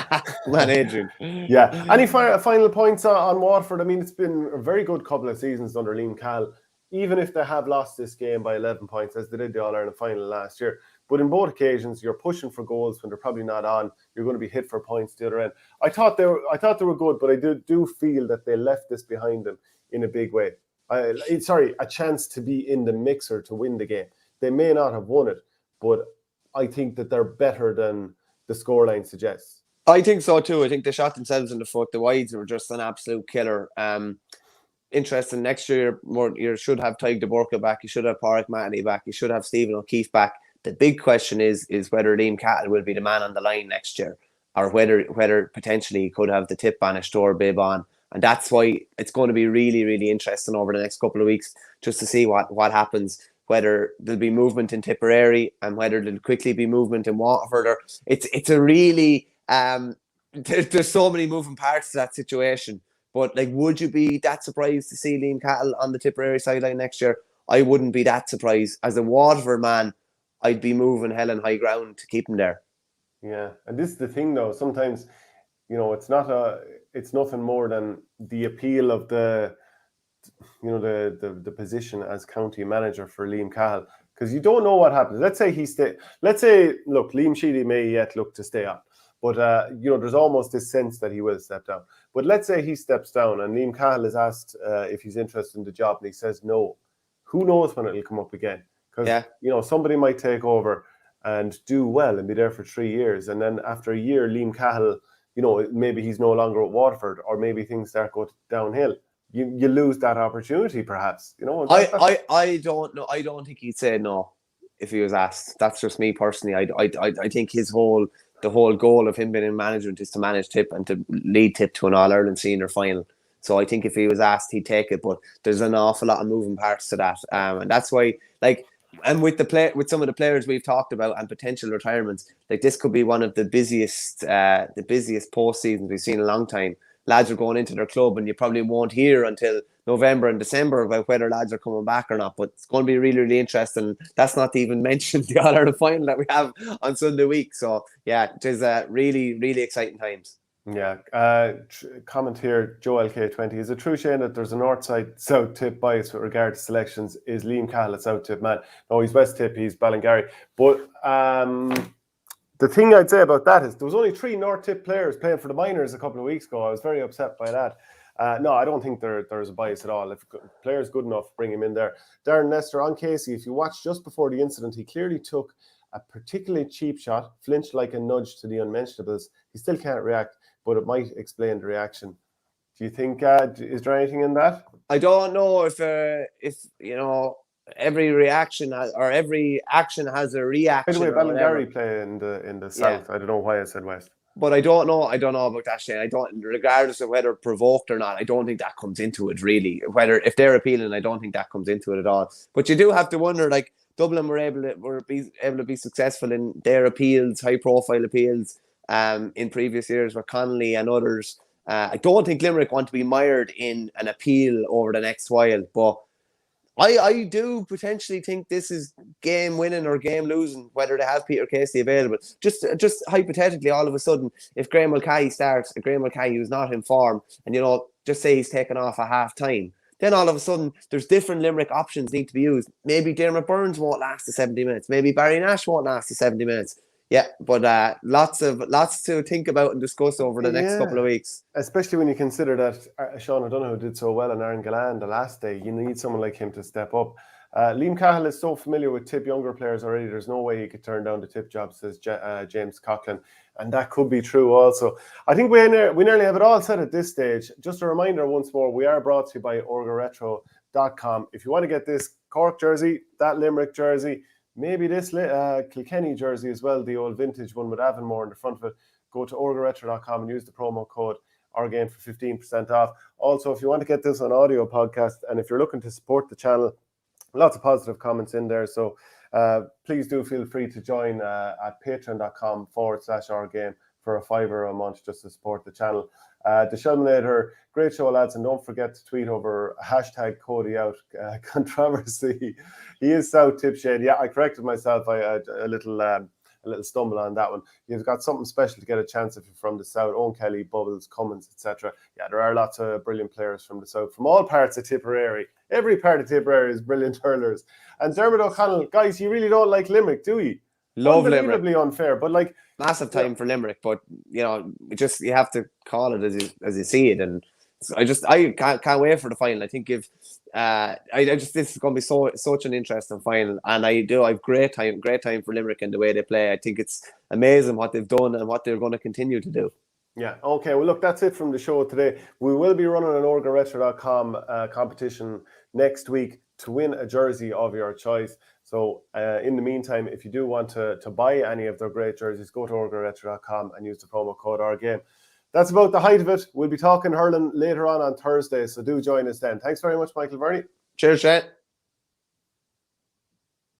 Man, Adrian. Yeah. Any final points on Waterford? I mean, it's been a very good couple of seasons under Liam Cahill, even if they have lost this game by 11 points, as they did the All-Ireland final last year. But in both occasions, you're pushing for goals when they're probably not on. You're going to be hit for points the other end. I thought they were good, but I do feel that they left this behind them in a big way. A chance to be in the mixer to win the game. They may not have won it, but I think that they're better than the scoreline suggests. I think so too. I think they shot themselves in the foot. The wides were just an absolute killer. Interesting. Next year, you should have Tyg de Burka back. You should have Pádraig Mahony back. You should have Stephen O'Keefe back. The big question is whether Liam Cahill will be the man on the line next year, or whether potentially he could have the tip banished or bib on. And that's why it's going to be really, really interesting over the next couple of weeks just to see what happens, whether there'll be movement in Tipperary and whether there'll quickly be movement in Waterford. It's a really there's so many moving parts to that situation. But like, would you be that surprised to see Liam Cahill on the Tipperary sideline next year? I wouldn't be that surprised. As a Waterford man, I'd be moving hell and high ground to keep him there. Yeah, and this is the thing though. Sometimes, it's nothing more than the appeal of the position as county manager for Liam Cahill, because you don't know what happens. Let's say look, Liam Sheedy may yet look to stay on, but there's almost this sense that he will step down. But let's say he steps down and Liam Cahill is asked if he's interested in the job and he says no. Who knows when it'll come up again? Because somebody might take over and do well and be there for 3 years, and then after a year, Liam Cahill, maybe he's no longer at Waterford, or maybe things start going downhill. You lose that opportunity, perhaps. I don't know. I don't think he'd say no if he was asked. That's just me personally. I think the whole goal of him being in management is to manage Tip and to lead Tip to an All-Ireland senior final. So I think if he was asked, he'd take it. But there's an awful lot of moving parts to that, and that's why, and with some of the players we've talked about and potential retirements, this could be one of the busiest post seasons we've seen in a long time. Lads are going into their club, and you probably won't hear until November and December about whether lads are coming back or not. But it's going to be really, really interesting. That's not to even mention the All-Ireland final that we have on Sunday week. So yeah, it is really, really exciting times. Yeah. Comment here, Joe LK20. Is it true, Shane, that there's a north side south tip bias with regard to selections? Is Liam Cahill a south tip man? No, he's west tip. He's Ballingarry. But the thing I'd say about that is there was only 3 north tip players playing for the minors a couple of weeks ago. I was very upset by that. No, I don't think there's a bias at all. If a player's good enough, bring him in there. Darren Nestor on Casey. If you watched just before the incident, he clearly took a particularly cheap shot, flinched like a nudge to the unmentionables. He still can't react, but it might explain the reaction. Do you think, is there anything in that? I don't know if every reaction or every action has a reaction. By the way, Ballingarry play in the south. I don't know why I said west. But I don't know about that, Shane. Regardless of whether provoked or not, I don't think that comes into it really. If they're appealing, I don't think that comes into it at all. But you do have to wonder, Dublin were able to be successful in their appeals, high profile appeals, in previous years with Connolly and others. I don't think Limerick want to be mired in an appeal over the next while, but I do potentially think this is game winning or game losing, whether they have Peter Casey available. Just hypothetically, all of a sudden, if Graham Mulcahy starts, Graham Mulcahy who's not in form, and just say he's taken off at half time, then all of a sudden there's different Limerick options need to be used. Maybe Dermot Burns won't last the 70 minutes. Maybe Barry Nash won't last the 70 minutes. Yeah, but lots to think about and discuss over the next couple of weeks. Especially when you consider that Sean O'Donoghue did so well in Aaron Gillan the last day. You need someone like him to step up. Liam Cahill is so familiar with Tip younger players already. There's no way he could turn down the Tip job, says James Coughlin. And that could be true also. I think we nearly have it all said at this stage. Just a reminder once more, we are brought to you by orgaretro.com. If you want to get this Cork jersey, that Limerick jersey, maybe this Kilkenny jersey as well, the old vintage one with Avonmore in the front of it, go to orgaretro.com and use the promo code OurGame for 15% off. Also, if you want to get this on audio podcast, and if you're looking to support the channel, lots of positive comments in there. So please do feel free to join at patreon.com/OurGame for €5 a month just to support the channel. The Shelminator, great show, lads, and don't forget to tweet over hashtag Cody out controversy. He is South Tipshade. Yeah, I corrected myself. I had a little stumble on that one. You've got something special to get a chance if you're from the South. Owen Kelly, Bubbles, Cummins, etc. Yeah, there are lots of brilliant players from the South, from all parts of Tipperary. Every part of Tipperary is brilliant hurlers. And Dermot O'Connell, guys, you really don't like Limerick, do you? Love Unbelievably Limerick. Unfair, but like Massive time for Limerick, but you have to call it as you see it, and I can't wait for the final. I think this is going to be such an interesting final, and I've great time for Limerick and the way they play. I think it's amazing what they've done and what they're going to continue to do. Yeah, okay. Well, look, that's it from the show today. We will be running an orgaretro.com competition next week to win a jersey of your choice. So in the meantime, if you do want to buy any of their great jerseys, go to orgaretro.com and use the promo code OurGame. That's about the height of it. We'll be talking hurling later on Thursday, so do join us then. Thanks very much, Michael Verney. Cheers, Shane.